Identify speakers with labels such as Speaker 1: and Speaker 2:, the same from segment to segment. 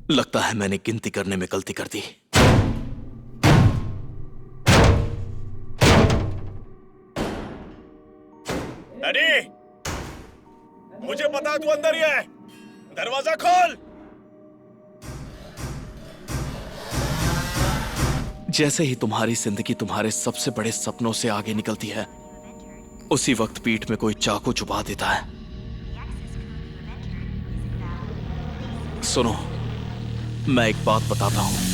Speaker 1: लगता है मैंने गिनती करने में गलती कर दी।
Speaker 2: डैडी, मुझे पता है तू अंदर ही है। दरवाजा खोल।
Speaker 1: जैसे ही तुम्हारी जिंदगी तुम्हारे सबसे बड़े सपनों से आगे निकलती है, उसी वक्त पीठ में कोई चाकू चुभा देता है। सुनो, मैं एक बात बताता हूं।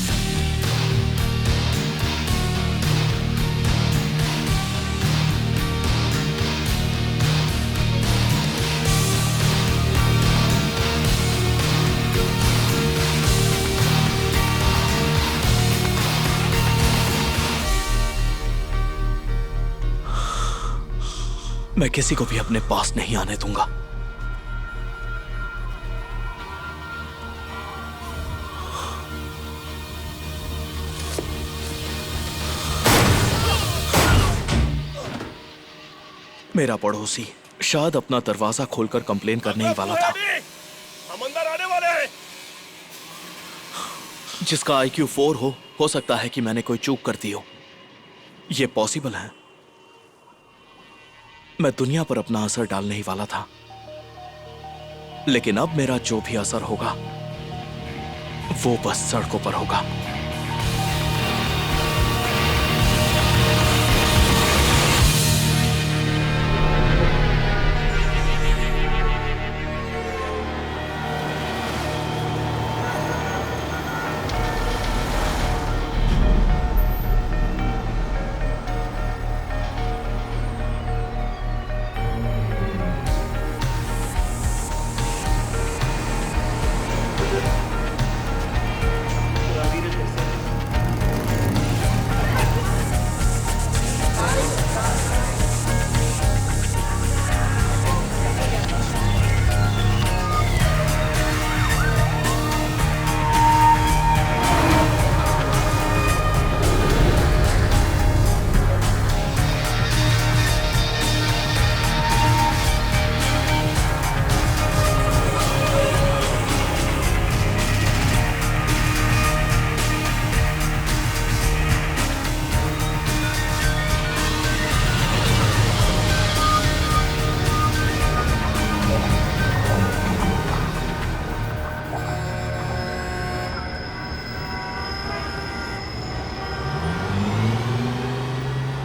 Speaker 1: मैं किसी को भी अपने पास नहीं आने दूंगा। मेरा पड़ोसी शायद अपना दरवाजा खोलकर कंप्लेन करने ही वाला था।
Speaker 2: हम अंदर आने वाले हैं।
Speaker 1: जिसका IQ 4 हो सकता है कि मैंने कोई चूक कर दी हो। यह पॉसिबल है। मैं दुनिया पर अपना असर डालने ही वाला था, लेकिन अब मेरा जो भी असर होगा वो बस सड़कों पर होगा।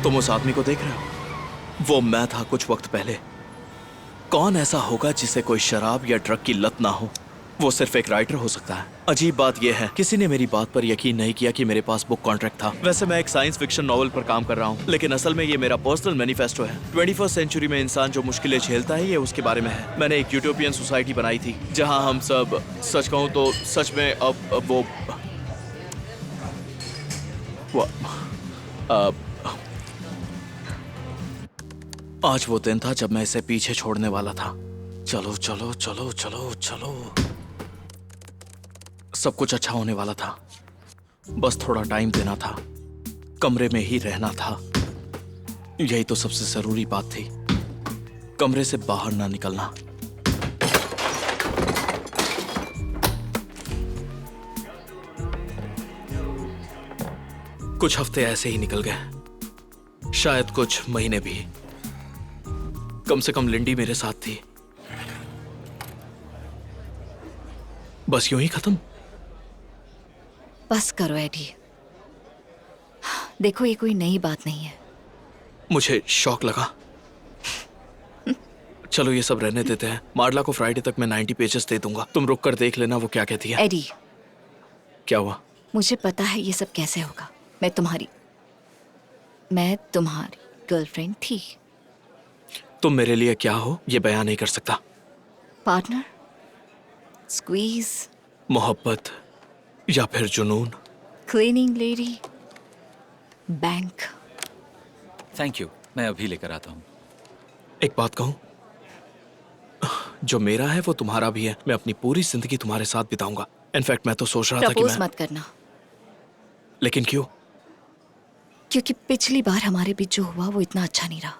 Speaker 1: तुम उस आदमी को देख रहे हो? वो मैं था कुछ वक्त पहले। कौन ऐसा होगा जिसे कोई शराब या ड्रग की लत ना हो? वो सिर्फ एक राइटर हो सकता है। अजीब बात यह है, किसी ने मेरी बात पर यकीन नहीं किया कि मेरे पास बुक कॉन्ट्रैक्ट था। वैसे मैं एक साइंस फिक्शन नॉवल पर काम कर रहा हूँ, लेकिन असल में ये मेरा पर्सनल मैनिफेस्टो है। 21st सेंचुरी में इंसान जो मुश्किलें झेलता है, ये उसके बारे में है। मैंने एक यूटोपियन सोसाइटी बनाई थी जहाँ हम सब, सच कहूँ तो सच में अब आज वो दिन था जब मैं इसे पीछे छोड़ने वाला था। चलो चलो चलो चलो चलो, सब कुछ अच्छा होने वाला था। बस थोड़ा टाइम देना था, कमरे में ही रहना था। यही तो सबसे जरूरी बात थी, कमरे से बाहर ना निकलना। कुछ हफ्ते ऐसे ही निकल गए, शायद कुछ महीने भी। कम से कम लिंडी मेरे साथ थी। बस यूं ही खत्म।
Speaker 3: बस करो एडी, देखो ये कोई नई बात नहीं है।
Speaker 1: मुझे शौक लगा। चलो ये सब रहने देते हैं। मार्ला को फ्राइडे तक मैं 90 पेजेस दे दूंगा। तुम रुक कर देख लेना वो क्या कहती है।
Speaker 3: एडी,
Speaker 1: क्या हुआ?
Speaker 3: मुझे पता है ये सब कैसे होगा। मैं तुम्हारी गर्लफ्रेंड थी।
Speaker 1: तुम मेरे लिए क्या हो ये बयान नहीं कर सकता।
Speaker 3: पार्टनर, स्क्वीज,
Speaker 1: मोहब्बत या फिर जुनून।
Speaker 3: Cleaning lady, bank.
Speaker 4: Thank you, मैं अभी लेकर आता हूँ।
Speaker 1: एक बात कहूं, जो मेरा है वो तुम्हारा भी है। मैं अपनी पूरी जिंदगी तुम्हारे साथ बिताऊंगा। इनफैक्ट मैं तो सोच रहा था कि
Speaker 3: प्रपोज मत करना।
Speaker 1: लेकिन क्यों?
Speaker 3: क्योंकि पिछली बार हमारे बीच जो हुआ वो इतना अच्छा नहीं रहा।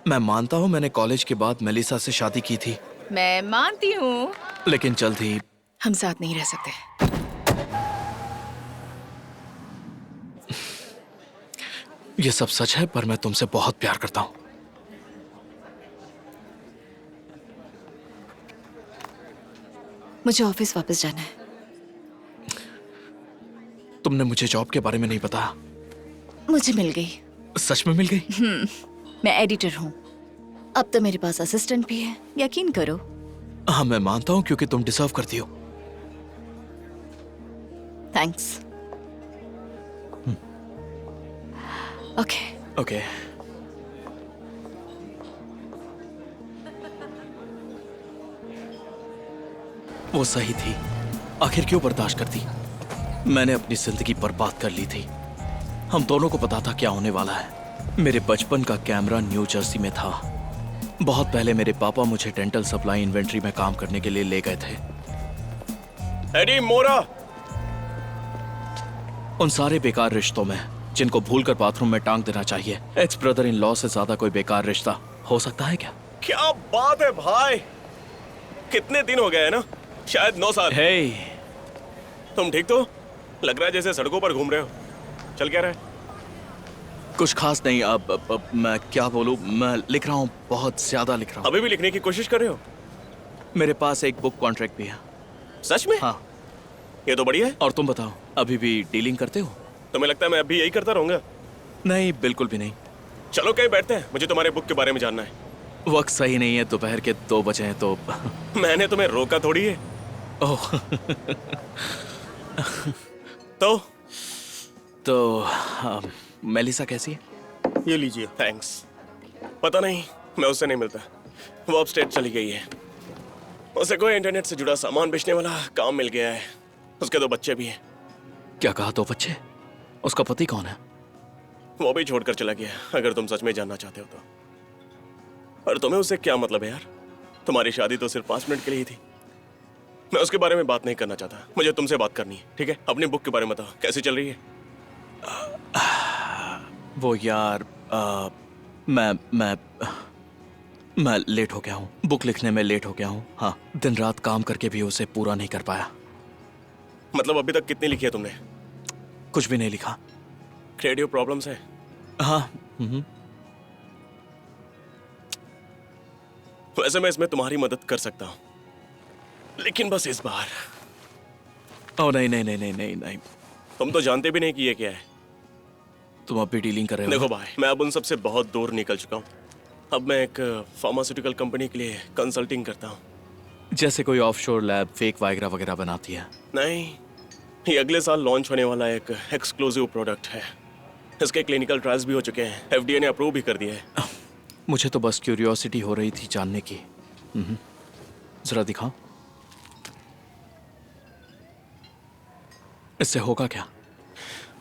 Speaker 1: मैं मानता हूं मैंने कॉलेज के बाद मेलिसा से शादी की थी,
Speaker 3: मैं मानती हूँ,
Speaker 1: लेकिन जल्द ही
Speaker 3: हम साथ नहीं रह सकते।
Speaker 1: ये सब सच है, पर मैं तुमसे बहुत प्यार करता हूं।
Speaker 3: मुझे ऑफिस वापस जाना है।
Speaker 1: तुमने मुझे जॉब के बारे में नहीं बताया।
Speaker 3: मुझे मिल गई।
Speaker 1: सच में मिल गई?
Speaker 3: मैं एडिटर हूँ। अब तो मेरे पास असिस्टेंट भी है, यकीन करो।
Speaker 1: हाँ, मैं मानता हूँ, क्योंकि तुम डिजर्व करती हो।
Speaker 3: थैंक्स। ओके।
Speaker 1: ओके। वो सही थी। आखिर क्यों बर्दाश्त करती? मैंने अपनी जिंदगी बर्बाद कर ली थी। हम दोनों को पता था क्या होने वाला है। मेरे बचपन का कैमरा न्यू जर्सी में था। बहुत पहले मेरे पापा मुझे डेंटल सप्लाई इन्वेंट्री में काम करने के लिए ले गए थे।
Speaker 2: एडी मोरा।
Speaker 1: उन सारे बेकार रिश्तों में जिनको भूलकर बाथरूम में टांग देना चाहिए, एक्स ब्रदर इन लॉ से ज्यादा कोई बेकार रिश्ता हो सकता है क्या?
Speaker 2: क्या बात है भाई, कितने दिन हो गए हैं ना, शायद 9 साल।
Speaker 1: हे,
Speaker 2: तुम ठीक तो? लग रहा है जैसे सड़कों पर घूम रहे हो। चल क्या रहा है?
Speaker 1: कुछ खास नहीं। अब मैं क्या बोलूं, मैं लिख रहा हूँ, बहुत ज्यादा लिख रहा हूँ।
Speaker 2: अभी भी लिखने की कोशिश कर रहे हो?
Speaker 1: मेरे पास एक बुक कॉन्ट्रैक्ट भी है।
Speaker 2: सच में?
Speaker 1: हाँ।
Speaker 2: ये तो बढ़िया है।
Speaker 1: और तुम बताओ, अभी भी डीलिंग करते हो?
Speaker 2: तुम्हें लगता है मैं अभी यही करता रहूंगा?
Speaker 1: नहीं, बिल्कुल भी नहीं।
Speaker 2: चलो कहीं बैठते हैं, मुझे तुम्हारे बुक के बारे में जानना है।
Speaker 1: वक्त सही नहीं है, दोपहर के 2 बजे हैं तो।
Speaker 2: मैंने तुम्हें रोका थोड़ी है।
Speaker 1: ओह।
Speaker 2: तो
Speaker 1: मेलिसा कैसी है?
Speaker 2: ये लीजिए। थैंक्स। पता नहीं, मैं उससे नहीं मिलता। वो अपस्टेट चली गई है। उसे कोई इंटरनेट से जुड़ा सामान बेचने वाला काम मिल गया है। उसके 2 बच्चे भी हैं।
Speaker 1: क्या कहा, 2 बच्चे? उसका पति कौन है?
Speaker 2: वो भी छोड़कर चला गया, अगर तुम सच में जानना चाहते हो तो। और तुम्हें उससे क्या मतलब है यार? तुम्हारी शादी तो सिर्फ 5 मिनट के लिए ही थी। मैं उसके बारे में बात नहीं करना चाहता, मुझे तुमसे बात करनी है। ठीक है, अपनी बुक के बारे में बताओ, कैसी चल रही है?
Speaker 1: वो यार, मैं लेट हो गया हूँ। बुक लिखने में लेट हो गया हूँ। हाँ, दिन रात काम करके भी उसे पूरा नहीं कर पाया।
Speaker 2: मतलब अभी तक कितनी लिखी है तुमने?
Speaker 1: कुछ भी नहीं लिखा।
Speaker 2: क्रिएटिव प्रॉब्लम्स है?
Speaker 1: हाँ।
Speaker 2: वैसे मैं इसमें तुम्हारी मदद कर सकता हूँ, लेकिन बस इस बार।
Speaker 1: ओह नहीं नहीं नहीं नहीं नहीं नहीं।
Speaker 2: तुम तो जानते भी नहीं कि ये क्या है।
Speaker 1: तुम अब भी डीलिंग कर रहे हो?
Speaker 2: देखो भाई, मैं अब उन सब से बहुत दूर निकल चुका हूँ। अब मैं एक फार्मास्यूटिकल कंपनी के लिए कंसल्टिंग करता हूँ।
Speaker 1: जैसे कोई ऑफशोर लैब फेक वाइग्रा वगैरह बनाती है?
Speaker 2: नहीं, ये अगले साल लॉन्च होने वाला एक एक्सक्लूसिव प्रोडक्ट है। इसके क्लिनिकल ट्रायल्स भी हो चुके हैं, FDA ने अप्रूव भी कर दिया है।
Speaker 1: मुझे तो बस क्यूरियोसिटी हो रही थी जानने की। जरा दिखाओ, इससे होगा क्या?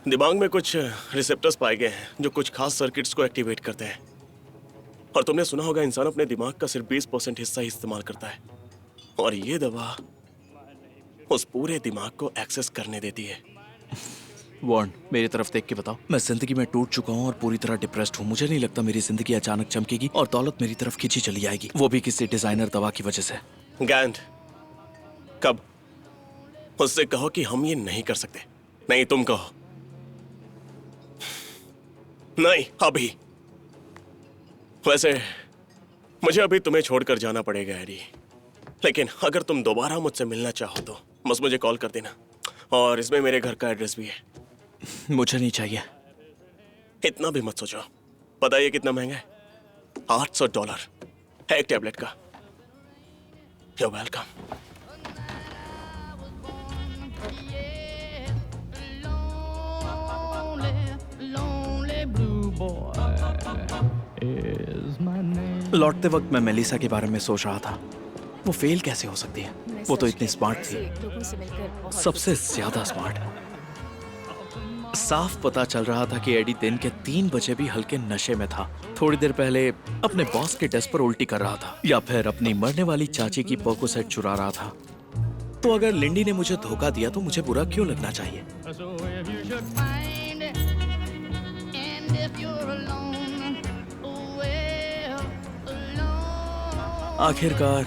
Speaker 2: दिमाग में कुछ रिसेप्टर्स पाए गए हैं जो कुछ खास सर्किट्स को एक्टिवेट करते हैं। और तुमने सुना होगा, इंसान अपने दिमाग का सिर्फ 20% हिस्सा ही इस्तेमाल करता है, और ये दवा उस पूरे दिमाग को एक्सेस करने देती है।
Speaker 1: वॉर्न, मेरी तरफ देख के बताओ। मैं जिंदगी में टूट चुका हूँ और पूरी तरह डिप्रेस्ड हूँ। मुझे नहीं लगता मेरी जिंदगी अचानक चमकेगी और दौलत मेरी तरफ खींची चली आएगी, वो भी किसी डिजाइनर दवा की वजह से।
Speaker 2: गैंड, कब? उससे कहो कि हम ये नहीं कर सकते। नहीं, तुम कहो। नहीं, अभी। वैसे मुझे अभी तुम्हें छोड़कर जाना पड़ेगा एडी, लेकिन अगर तुम दोबारा मुझसे मिलना चाहो तो बस मुझे कॉल कर देना, और इसमें मेरे घर का एड्रेस भी है।
Speaker 1: मुझे नहीं चाहिए।
Speaker 2: इतना भी मत सोचो। पता है ये कितना महंगा है? $800 एक टैबलेट का। You're welcome. लौटते वक्त मैं मेलिसा के बारे में सोच रहा था। वो फेल कैसे हो सकती है? वो तो इतनी स्मार्ट थी, सबसे ज्यादा स्मार्ट। साफ पता चल रहा था कि एडी दिन के 3 बजे भी हल्के नशे में था। थोड़ी देर पहले अपने बॉस के डेस्क पर उल्टी कर रहा था, या फिर अपनी मरने वाली चाची की पर्कोसेट चुरा रहा था। तो अगर लिंडी ने मुझे धोखा दिया तो मुझे बुरा क्यों लगना चाहिए? आखिरकार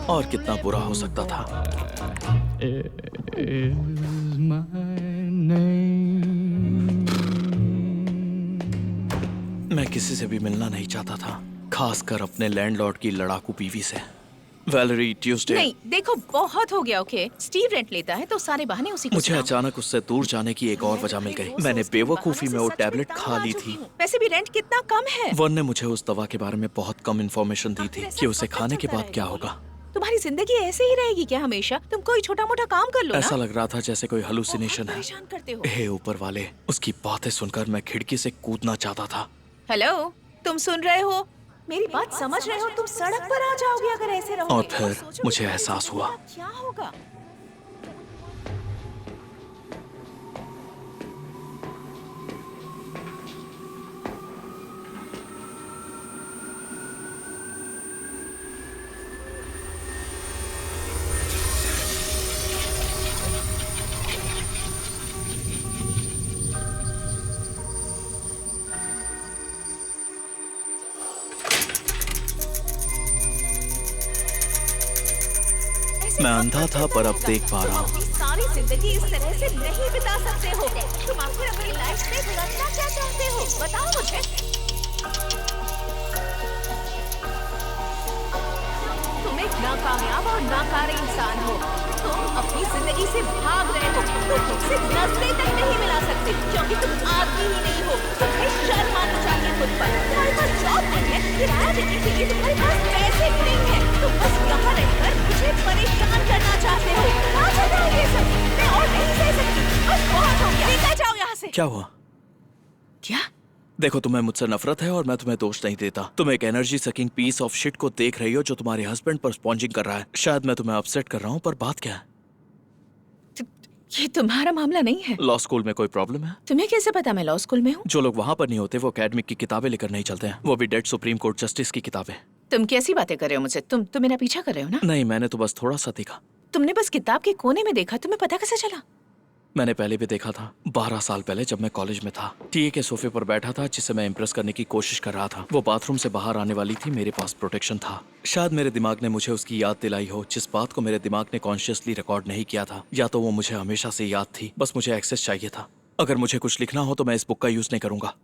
Speaker 2: और कितना बुरा हो सकता था?
Speaker 1: मैं किसी से भी मिलना नहीं चाहता था, खासकर अपने लैंडलॉर्ड की लड़ाकू बीवी से। Valerie, Tuesday.
Speaker 5: नहीं, देखो बहुत हो गया। ओके, स्टीव रेंट लेता है तो सारे बहाने उसी को
Speaker 1: मुझे
Speaker 5: सुनाओ।
Speaker 1: अचानक उससे दूर जाने की एक और वजह मिल गई। मैंने बेवकूफी में वो टैबलेट खा ली थी।
Speaker 5: वैसे भी रेंट कितना कम है।
Speaker 1: वन ने मुझे उस दवा के बारे में बहुत कम इंफॉर्मेशन दी थी कि उसे खाने के बाद क्या होगा।
Speaker 5: तुम्हारी जिंदगी ऐसे ही रहेगी क्या हमेशा? तुम कोई छोटा मोटा काम कर लो ना।
Speaker 1: ऐसा लग रहा था जैसे कोई
Speaker 5: बहुत
Speaker 1: हेलुसिनेशन है।
Speaker 5: परेशान करते हो।
Speaker 1: हे ऊपर वाले, उसकी बातें सुनकर मैं खिड़की से कूदना चाहता था।
Speaker 5: हेलो, तुम सुन रहे हो? मेरी बात समझ रहे हो? तुम सड़क पर आ जाओगे अगर ऐसे रहोगे।
Speaker 1: और फिर
Speaker 5: सोचो
Speaker 1: मुझे
Speaker 5: कि
Speaker 1: एहसास हुआ।
Speaker 5: क्या होगा।
Speaker 1: मैं अंधा था पर अब देख पा रहा हूँ।
Speaker 5: सारी जिंदगी इस तरह से नहीं बिता सकते हो। तुम आखिर अपनी लाइफ में करना क्या चाहते हो? बताओ मुझे। तुम एक नाकामयाब और नाकारी इंसान हो। तुम अपनी जिंदगी से भाग रहे हो। तुम खुद से नजरें तक नहीं मिला सकते क्योंकि तुम आदमी ही नहीं हो। तुम्हें शर्म आनी चाहिए खुद पर। तुम्हारे पास जॉब नहीं है, किराया देने के लिए तुम्हारे पास पैसे भी नहीं है। तुम बस यहाँ रहकर मुझे परेशान करना चाहते हो। कहाँ जाता है ये सब? मैं और नहीं सह सकती। बस बहुत हो गया। निकल जाओ यहाँ से।
Speaker 1: क्या हुआ?
Speaker 5: क्या?
Speaker 1: देखो, तुम्हें मुझसे नफरत है और मैं तुम्हें दोष नहीं देता। तुम एक energy sucking piece of shit को देख रही हो जो तुम्हारे हस्बैंड पर स्पॉन्जिंग कर रहा है। शायद मैं तुम्हें अपसेट कर रहा हूँ, पर बात क्या है?
Speaker 5: ये तुम्हारा मामला नहीं है।
Speaker 1: लॉ स्कूल में कोई प्रॉब्लम है?
Speaker 5: तुम्हें कैसे पता मैं लॉ स्कूल में हूँ?
Speaker 1: जो लोग वहाँ पर नहीं होते वो एकेडमिक की किताबें लेकर नहीं चलते हैं, वो भी डेड सुप्रीम कोर्ट जस्टिस की किताबें।
Speaker 5: तुम कैसी बातें कर रहे हो मुझसे? तुम मेरा पीछा कर रहे हो ना?
Speaker 1: नहीं, मैंने तो बस थोड़ा सा देखा।
Speaker 5: तुमने बस किताब के कोने में देखा, तुम्हें पता कैसे चला?
Speaker 1: मैंने पहले भी देखा था, 12 साल पहले जब मैं कॉलेज में था। टीए के सोफे पर बैठा था जिसे मैं इम्प्रेस करने की कोशिश कर रहा था। वो बाथरूम से बाहर आने वाली थी, मेरे पास प्रोटेक्शन था। शायद मेरे दिमाग ने मुझे उसकी याद दिलाई हो, जिस बात को मेरे दिमाग ने कॉन्शियसली रिकॉर्ड नहीं किया था। या तो वो मुझे हमेशा से याद थी, बस मुझे एक्सेस चाहिए था। अगर मुझे कुछ लिखना हो तो मैं इस बुक का यूज नहीं करूंगा।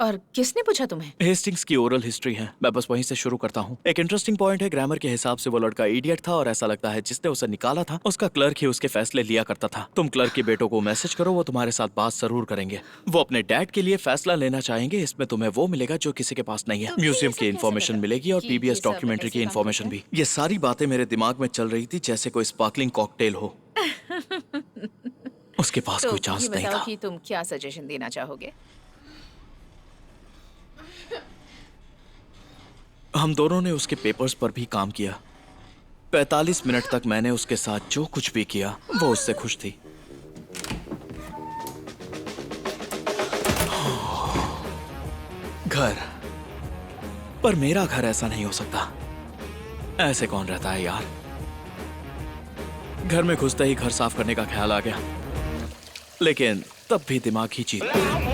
Speaker 5: और किसने पूछा तुम्हें?
Speaker 1: हेस्टिंग्स की ओरल हिस्ट्री है, मैं बस वहीं से शुरू करता हूँ। एक इंटरेस्टिंग पॉइंट है, ग्रामर के हिसाब से वो लड़का इडियट था और ऐसा लगता है जिसने उसे निकाला था उसका क्लर्क ही उसके फैसले लिया करता था। तुम क्लर्क के बेटों को मैसेज करो, वो तुम्हारे साथ बात जरूर करेंगे। वो अपने डैड के लिए फैसला लेना चाहेंगे। इसमें तुम्हें वो मिलेगा जो किसी के पास नहीं है।
Speaker 5: तो
Speaker 1: म्यूजियम
Speaker 5: ये
Speaker 1: की
Speaker 5: सब
Speaker 1: इन्फॉर्मेशन
Speaker 5: कैसे
Speaker 1: मिलेगी और
Speaker 5: कि ये
Speaker 1: पीबीएस
Speaker 5: सब
Speaker 1: डॉक्यूमेंट्री की
Speaker 5: ऐसे काम
Speaker 1: इन्फॉर्मेशन
Speaker 5: करता
Speaker 1: भी। ये सारी बातें मेरे दिमाग में चल रही थी जैसे कोई स्पार्कलिंग कॉकटेल हो। उसके पास
Speaker 5: तो
Speaker 1: कोई चांस
Speaker 5: ये
Speaker 1: नहीं
Speaker 5: बताओ
Speaker 1: था।
Speaker 5: कि तुम क्या सजेशन देना चाहोगे?
Speaker 1: हम दोनों ने उसके पेपर्स पर भी काम किया। 45 मिनट तक मैंने उसके साथ जो कुछ भी किया वो उससे खुश थी। घर, पर मेरा घर ऐसा नहीं हो सकता। ऐसे कौन रहता है यार? घर में घुसते ही घर साफ करने का ख्याल आ गया, लेकिन तब भी दिमाग ही जीत गया।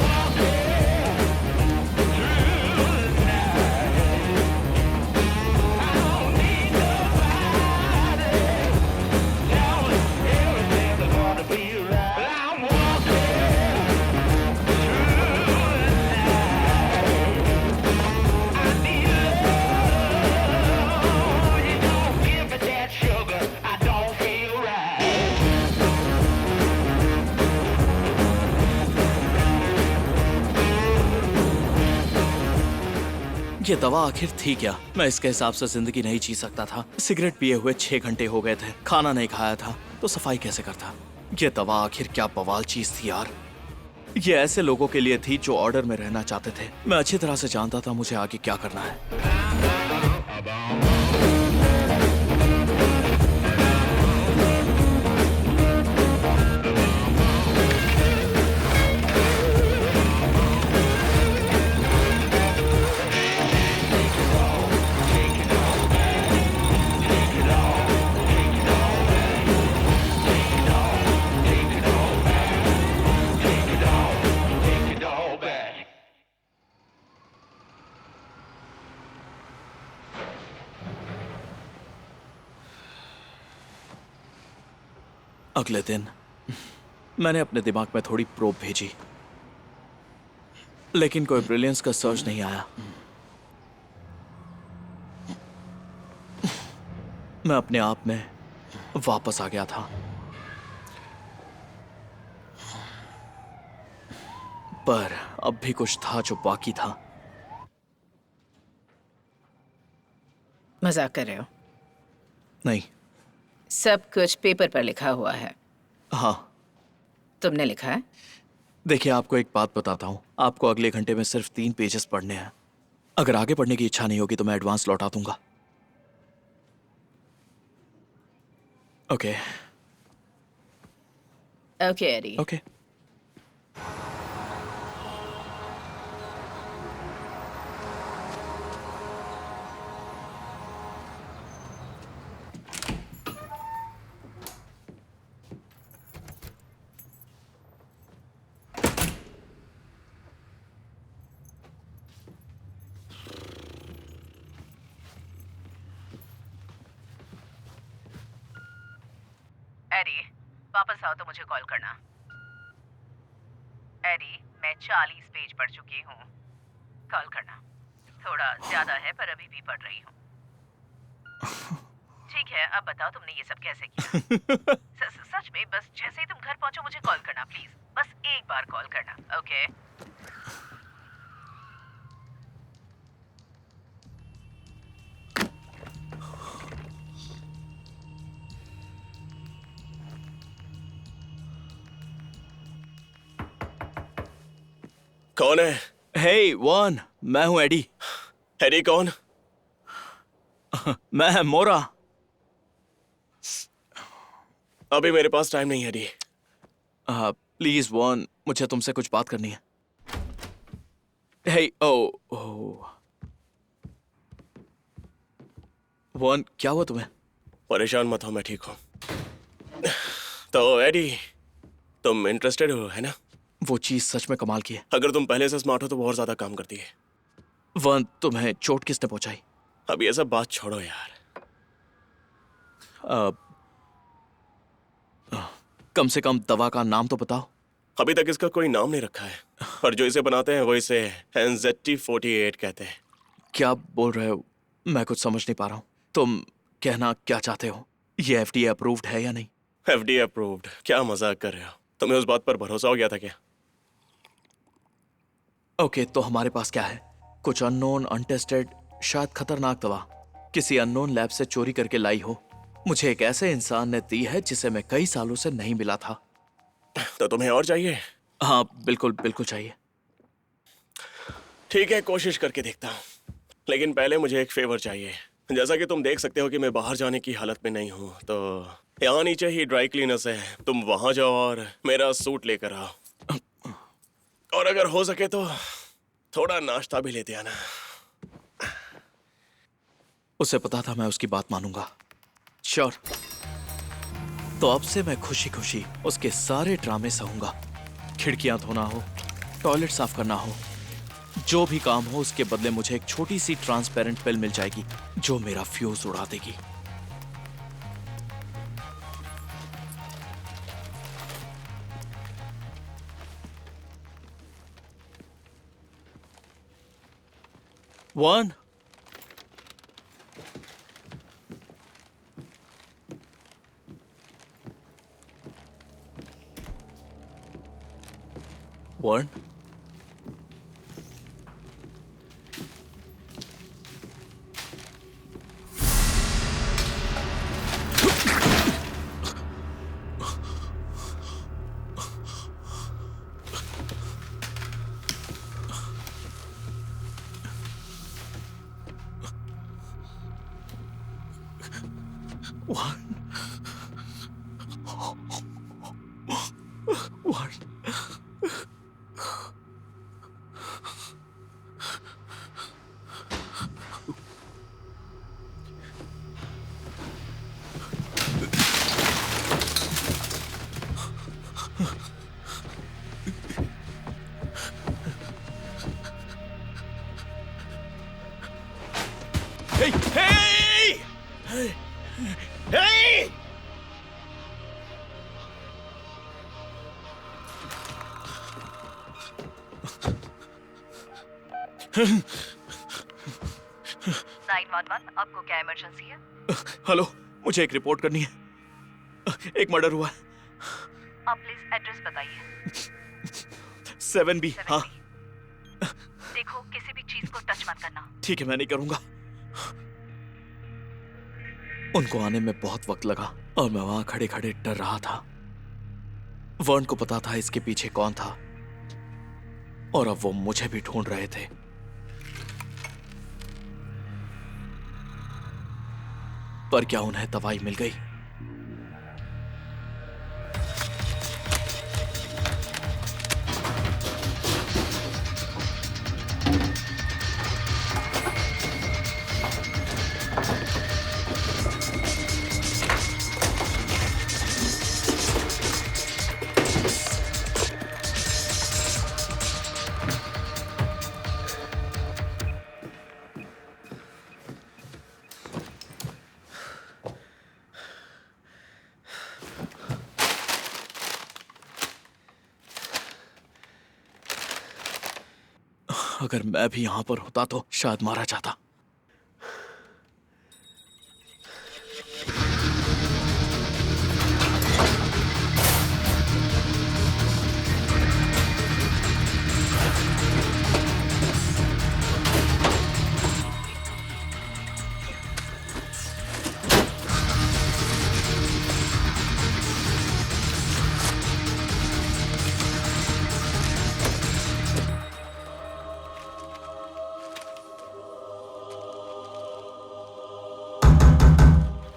Speaker 1: ये दवा आखिर थी क्या? मैं इसके हिसाब से जिंदगी नहीं जी सकता था। सिगरेट पिए हुए 6 घंटे हो गए थे, खाना नहीं खाया था, तो सफाई कैसे करता? ये दवा आखिर क्या बवाल चीज थी यार। ये ऐसे लोगों के लिए थी जो ऑर्डर में रहना चाहते थे। मैं अच्छी तरह से जानता था मुझे आगे क्या करना है। अगले दिन मैंने अपने दिमाग में थोड़ी प्रोब भेजी। लेकिन कोई ब्रिलियंस का सर्च नहीं आया। मैं अपने आप में वापस आ गया था। पर अब भी कुछ था जो बाकी था।
Speaker 5: मजाक कर रहे हो?
Speaker 1: नहीं।
Speaker 5: सब कुछ पेपर पर लिखा हुआ है।
Speaker 1: हाँ।
Speaker 5: तुमने लिखा है?
Speaker 1: देखिए, आपको एक बात बताता हूँ। आपको अगले घंटे में सिर्फ 3 पेजेस पढ़ने हैं। अगर आगे पढ़ने की इच्छा नहीं होगी तो मैं एडवांस लौटा दूंगा। Okay.
Speaker 5: Okay Eddie.
Speaker 1: Okay.
Speaker 5: Eddie, वापस आओ तो मुझे कॉल करना। एडी, मैं 40 पेज पढ़ चुकी हूँ। कॉल करना। थोड़ा ज्यादा है पर अभी भी पढ़ रही हूँ। ठीक है, अब बताओ तुमने ये सब कैसे किया? सच में बस जैसे ही तुम घर पहुंचो मुझे कॉल करना प्लीज। बस एक बार कॉल करना, ओके?
Speaker 2: कौन है?
Speaker 1: हे वन, मैं हूं एडी।
Speaker 2: एडी कौन?
Speaker 1: मैं मोरा।
Speaker 2: अभी मेरे पास टाइम नहीं है एडी।
Speaker 1: प्लीज वन, मुझे तुमसे कुछ बात करनी है। हे वन, क्या हुआ तुम्हें?
Speaker 2: परेशान मत हो, मैं ठीक हूँ। तो एडी, तुम इंटरेस्टेड हो है ना?
Speaker 1: वो चीज सच में कमाल की है।
Speaker 2: अगर तुम पहले से स्मार्ट हो तो बहुत ज्यादा काम करती है।
Speaker 1: वन, तुम्हें चोट किसने पहुंचाई?
Speaker 2: अब ये सब बात छोड़ो यार।
Speaker 1: कम से कम दवा का नाम तो बताओ।
Speaker 2: अभी तक इसका कोई नाम नहीं रखा है, पर जो इसे बनाते हैं वो इसे NZT48 कहते हैं।
Speaker 1: क्या बोल रहे हो? मैं कुछ समझ नहीं पा रहा हूँ। तुम कहना क्या चाहते हो? ये FDA अप्रूव्ड है या नहीं?
Speaker 2: FDA approved? क्या मजाक कर रहे हो? तुम्हें उस बात पर भरोसा हो गया था क्या?
Speaker 1: ओके, तो हमारे पास क्या है? कुछ अननोन, अनटेस्टेड, शायद खतरनाक दवा किसी अननोन लैब से चोरी करके लाई हो। मुझे एक ऐसे इंसान ने दी है जिसे मैं कई सालों से नहीं मिला था।
Speaker 2: तो तुम्हें और चाहिए?
Speaker 1: हाँ, बिल्कुल बिल्कुल चाहिए।
Speaker 2: ठीक है, कोशिश करके देखता हूँ, लेकिन पहले मुझे एक फेवर चाहिए। जैसा कि तुम देख सकते हो कि मैं बाहर जाने की हालत में नहीं हूँ, तो यहाँ नीचे ही ड्राई क्लीनर्स है। तुम वहां जाओ और मेरा सूट लेकर आओ, और अगर हो सके तो थोड़ा नाश्ता भी लेते आना।
Speaker 1: उसे पता था मैं उसकी बात मानूंगा। श्योर। तो अब से मैं खुशी खुशी उसके सारे ड्रामे सहूंगा। खिड़कियां धोना हो, टॉयलेट साफ करना हो, जो भी काम हो उसके बदले मुझे एक छोटी सी ट्रांसपेरेंट पिल मिल जाएगी जो मेरा फ्यूज उड़ा देगी। One, one, one.
Speaker 2: Hey! Hey! Hey! Hey!
Speaker 3: 911, आपको क्या इमरजेंसी है?
Speaker 1: हेलो, मुझे एक रिपोर्ट करनी है। एक मर्डर हुआ है।
Speaker 3: आप प्लीज एड्रेस बताइए।
Speaker 1: 7B। हाँ
Speaker 3: देखो, किसी भी चीज को टच मत करना।
Speaker 1: ठीक है, मैं नहीं करूंगा। उनको आने में बहुत वक्त लगा और मैं वहां खड़े खड़े डर रहा था। वर्न को पता था इसके पीछे कौन था और अब वो मुझे भी ढूंढ रहे थे। पर क्या उन्हें दवाई मिल गई? अगर मैं भी यहां पर होता तो शायद मारा जाता।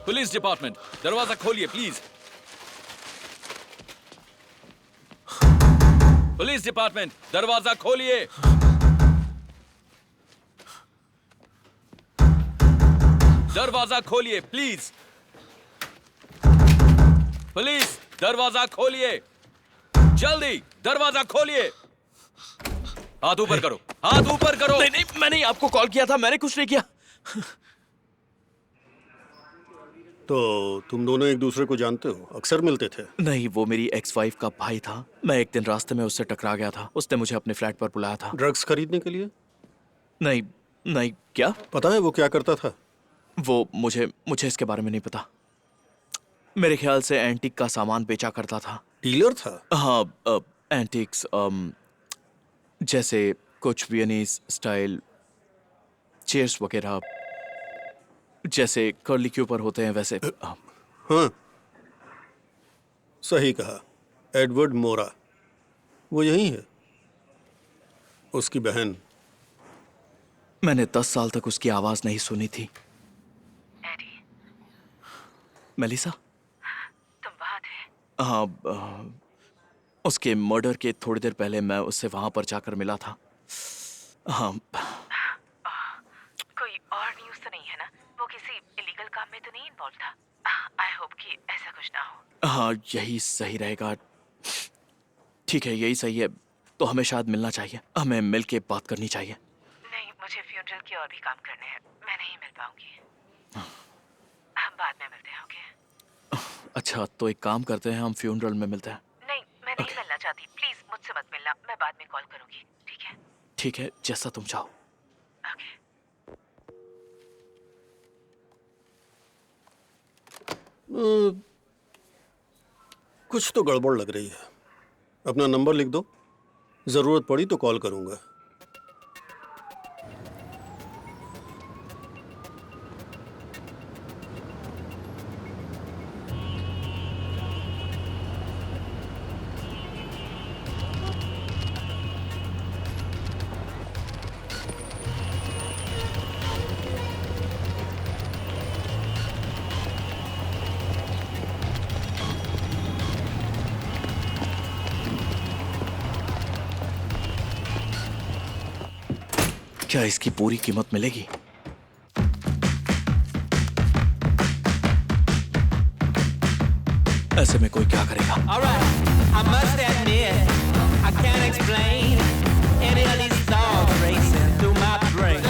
Speaker 4: पुलिस डिपार्टमेंट, दरवाजा खोलिए प्लीज। पुलिस डिपार्टमेंट, दरवाजा खोलिए। दरवाजा खोलिए प्लीज। पुलिस, दरवाजा खोलिए जल्दी। दरवाजा खोलिए। हाथ ऊपर करो, हाथ ऊपर करो।
Speaker 1: नहीं नहीं, मैंने आपको कॉल किया था, मैंने कुछ नहीं किया।
Speaker 6: तो तुम दोनों एक दूसरे को जानते हो? अक्सर मिलते थे?
Speaker 1: नहीं, वो मेरी एक्स वाइफ का भाई था। मैं एक दिन रास्ते में उससे टकरा गया था। उसने मुझे अपने फ्लैट पर बुलाया था।
Speaker 6: ड्रग्स खरीदने के लिए?
Speaker 1: नहीं नहीं, क्या?
Speaker 6: पता है वो क्या करता था?
Speaker 1: वो मुझे इसके बारे में नहीं पता। मेरे ख्याल से एंटीक का सामान बेचा करता था।
Speaker 6: डीलर था?
Speaker 1: हाँ, एंटीक्स, जैसे कुछ वियनीज स्टाइल चेयर्स वगैरह, जैसे कर्ली के ऊपर होते हैं वैसे।
Speaker 6: हाँ, सही कहा। एडवर्ड मोरा, वो यही है। उसकी बहन।
Speaker 1: मैंने 10 साल तक उसकी आवाज नहीं सुनी थी। मेलिसा,
Speaker 3: तुम वहां थे?
Speaker 1: हाँ, उसके मर्डर के थोड़ी देर पहले मैं उससे वहां पर जाकर मिला था। हाँ।
Speaker 3: कोई और न्यूज़ तो नहीं है ना? वो किसी इलीगल काम में तो नहीं इन्वॉल्व था? आई होप कि ऐसा कुछ ना हो।
Speaker 1: हाँ, यही सही रहेगा। ठीक है, यही सही है। तो हमें शायद मिलना चाहिए। हमें मिल के बात करनी चाहिए।
Speaker 3: नहीं, मुझे फ्यूनरल के और भी काम करने हैं। मैं नहीं मिल पाऊंगी। हम बाद में मिलते हैं, ओके?
Speaker 1: अच्छा, तो एक काम करते हैं, हम फ्यूनरल में मिलते हैं।
Speaker 3: नहीं, मैं नहीं मिलना चाहती। प्लीज मुझसे मत मिलना। मैं बाद में कॉल करूंगी, ठीक है?
Speaker 1: ठीक है, जैसा तुम चाहो।
Speaker 3: ओके।
Speaker 6: कुछ तो गड़बड़ लग रही है। अपना नंबर लिख दो, जरूरत पड़ी तो कॉल करूंगा।
Speaker 1: क्या इसकी पूरी कीमत मिलेगी? ऐसे में कोई क्या करेगा?
Speaker 7: Alright, I must admit, I can't explain any of these thoughts racing through my brain.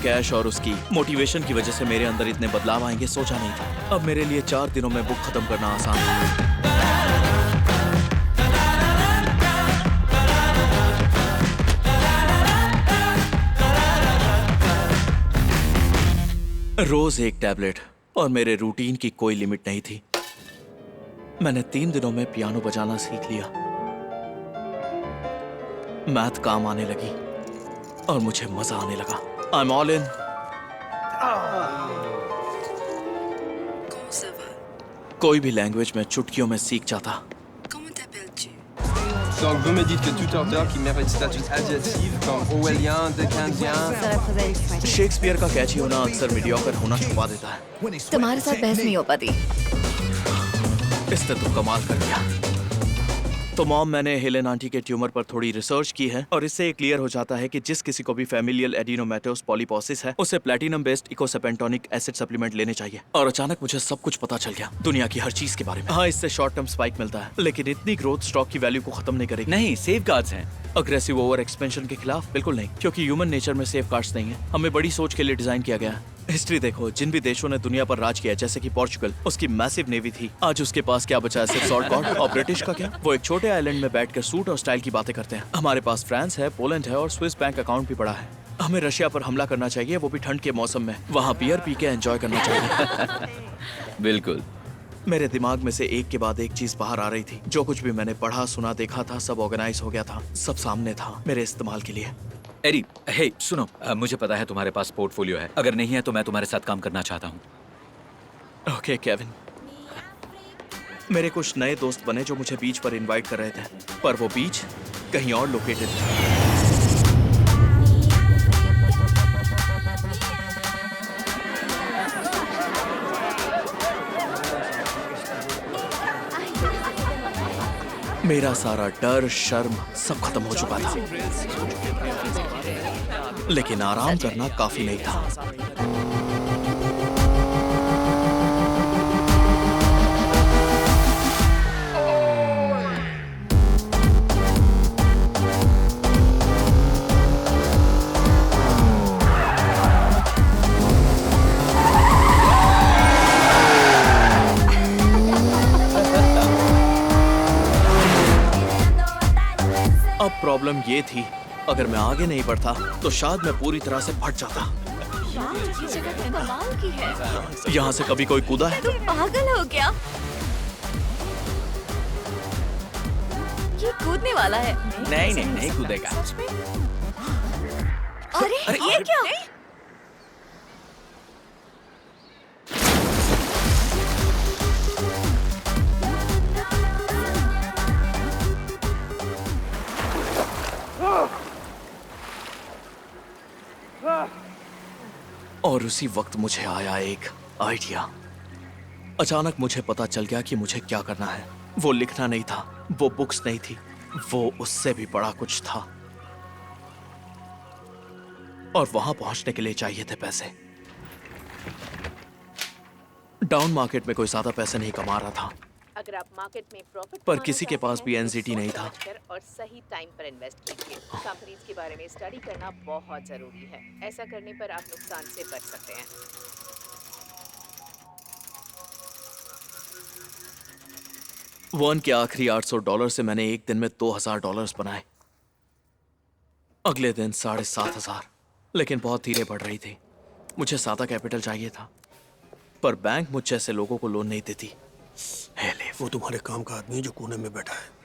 Speaker 1: Cash और उसकी मोटिवेशन की वजह से मेरे अंदर इतने बदलाव आएंगे सोचा नहीं था। अब मेरे लिए 4 दिनों में बुक खत्म करना आसान है। रोज एक टैबलेट और मेरे रूटीन की कोई लिमिट नहीं थी। मैंने 3 दिनों में पियानो बजाना सीख लिया। मैथ काम आने लगी और मुझे मजा आने लगा। I am all in.
Speaker 8: Comment ça va?
Speaker 1: कोई भी लैंग्वेज में चुटकियों में सीख जाता।
Speaker 8: Comment t'appelles-tu?
Speaker 9: Donc vous me dites que tout auteur qui mérite statut adjectif comme orwellien, dickensien...
Speaker 1: Shakespeare का कैची होना अक्सर मीडियोकर होना छुपा देता है।
Speaker 5: तुम्हारे साथ बहस नहीं हो पाती।
Speaker 1: इसने तो कमाल कर दिया। तो मॉम, मैंने हेलेन आंटी के ट्यूमर पर थोड़ी रिसर्च की है और इससे क्लियर हो जाता है कि जिस किसी को भी फैमिलियल एडिनोमेटोस पॉलीपोसिस है उसे प्लैटिनम बेस्ड इकोसेपेंटोनिक एसिड सप्लीमेंट लेने चाहिए। और अचानक मुझे सब कुछ पता चल गया, दुनिया की हर चीज के बारे में। हाँ, इससे शॉर्ट टर्म स्पाइक मिलता है, लेकिन इतनी ग्रोथ स्टॉक की वैल्यू को खत्म नहीं करेगी।
Speaker 4: नहीं, सेफ गार्ड्स हैं।
Speaker 1: अग्रेसिव ओवर एक्सपेंशन के खिलाफ बिल्कुल नहीं, क्योंकि ह्यूमन नेचर में सेफ गार्ड्स नहीं है। हमें बड़ी सोच के लिए डिजाइन किया गया है। हिस्ट्री देखो, जिन भी देशों ने दुनिया पर राज किया, जैसे कि पोर्चुगल, उसकी मैसिव नेवी थी। आज उसके पास क्या बचा है? सिर्फ सॉल्ट गॉड। और ब्रिटिश का क्या? वो एक छोटे आइलैंड में बैठकर सूट और स्टाइल की बातें करते हैं। हमारे पास फ्रांस है, पोलैंड है और स्विस बैंक अकाउंट भी पड़ा है। हमें रशिया पर हमला करना चाहिए, वो भी ठंड के मौसम में। वहाँ बियर पी के एंजॉय करना चाहिए।
Speaker 4: बिल्कुल।
Speaker 1: मेरे दिमाग में से एक के बाद एक चीज बाहर आ रही थी। जो कुछ भी मैंने पढ़ा, सुना, देखा था, सब ऑर्गेनाइज हो गया था, सब सामने था मेरे इस्तेमाल के लिए।
Speaker 4: एरी, हे सुनो, मुझे पता है तुम्हारे पास पोर्टफोलियो है। अगर नहीं है तो मैं तुम्हारे साथ काम करना चाहता हूँ।
Speaker 1: Okay Kevin. मेरे कुछ नए दोस्त बने जो मुझे बीच पर इनवाइट कर रहे थे, पर वो बीच कहीं और लोकेटेड था। मेरा सारा डर, शर्म सब खत्म हो चुका था, लेकिन आराम करना काफी नहीं था। अब प्रॉब्लम ये थी, अगर मैं आगे नहीं बढ़ता तो शायद मैं पूरी तरह से फट जाता।
Speaker 5: ये जगह तो कमाल की है।
Speaker 1: यहाँ से कभी कोई कूदा है?
Speaker 5: तुम पागल हो क्या? ये कूदने वाला है।
Speaker 4: नहीं कूदेगा।
Speaker 5: सच में? अरे ये क्या?
Speaker 1: और उसी वक्त मुझे आया एक आइडिया। अचानक मुझे पता चल गया कि मुझे क्या करना है। वो लिखना नहीं था, वो बुक्स नहीं थी, वो उससे भी बड़ा कुछ था। और वहां पहुंचने के लिए चाहिए थे पैसे। डाउन मार्केट में कोई ज्यादा पैसे नहीं कमा रहा था,
Speaker 3: अगर आप मार्केट में प्रॉफिट
Speaker 1: पर किसी के पास भी एनजीटी नहीं था।
Speaker 3: और सही टाइम पर इन्वेस्ट कीजिए। कंपनीज के बारे में स्टडी करना बहुत जरूरी है। ऐसा करने पर आप नुकसान से बच सकते हैं।
Speaker 1: वन के आखिरी $800 से मैंने एक दिन में $2000 बनाए। अगले दिन 7500, लेकिन बहुत धीरे बढ़ रही थी। मुझे सादा कैपिटल चाहिए था, पर बैंक मुझ जैसे लोगों को लोन नहीं देती।
Speaker 6: वो तुम्हारे काम का आदमी जो कोने में बैठा है।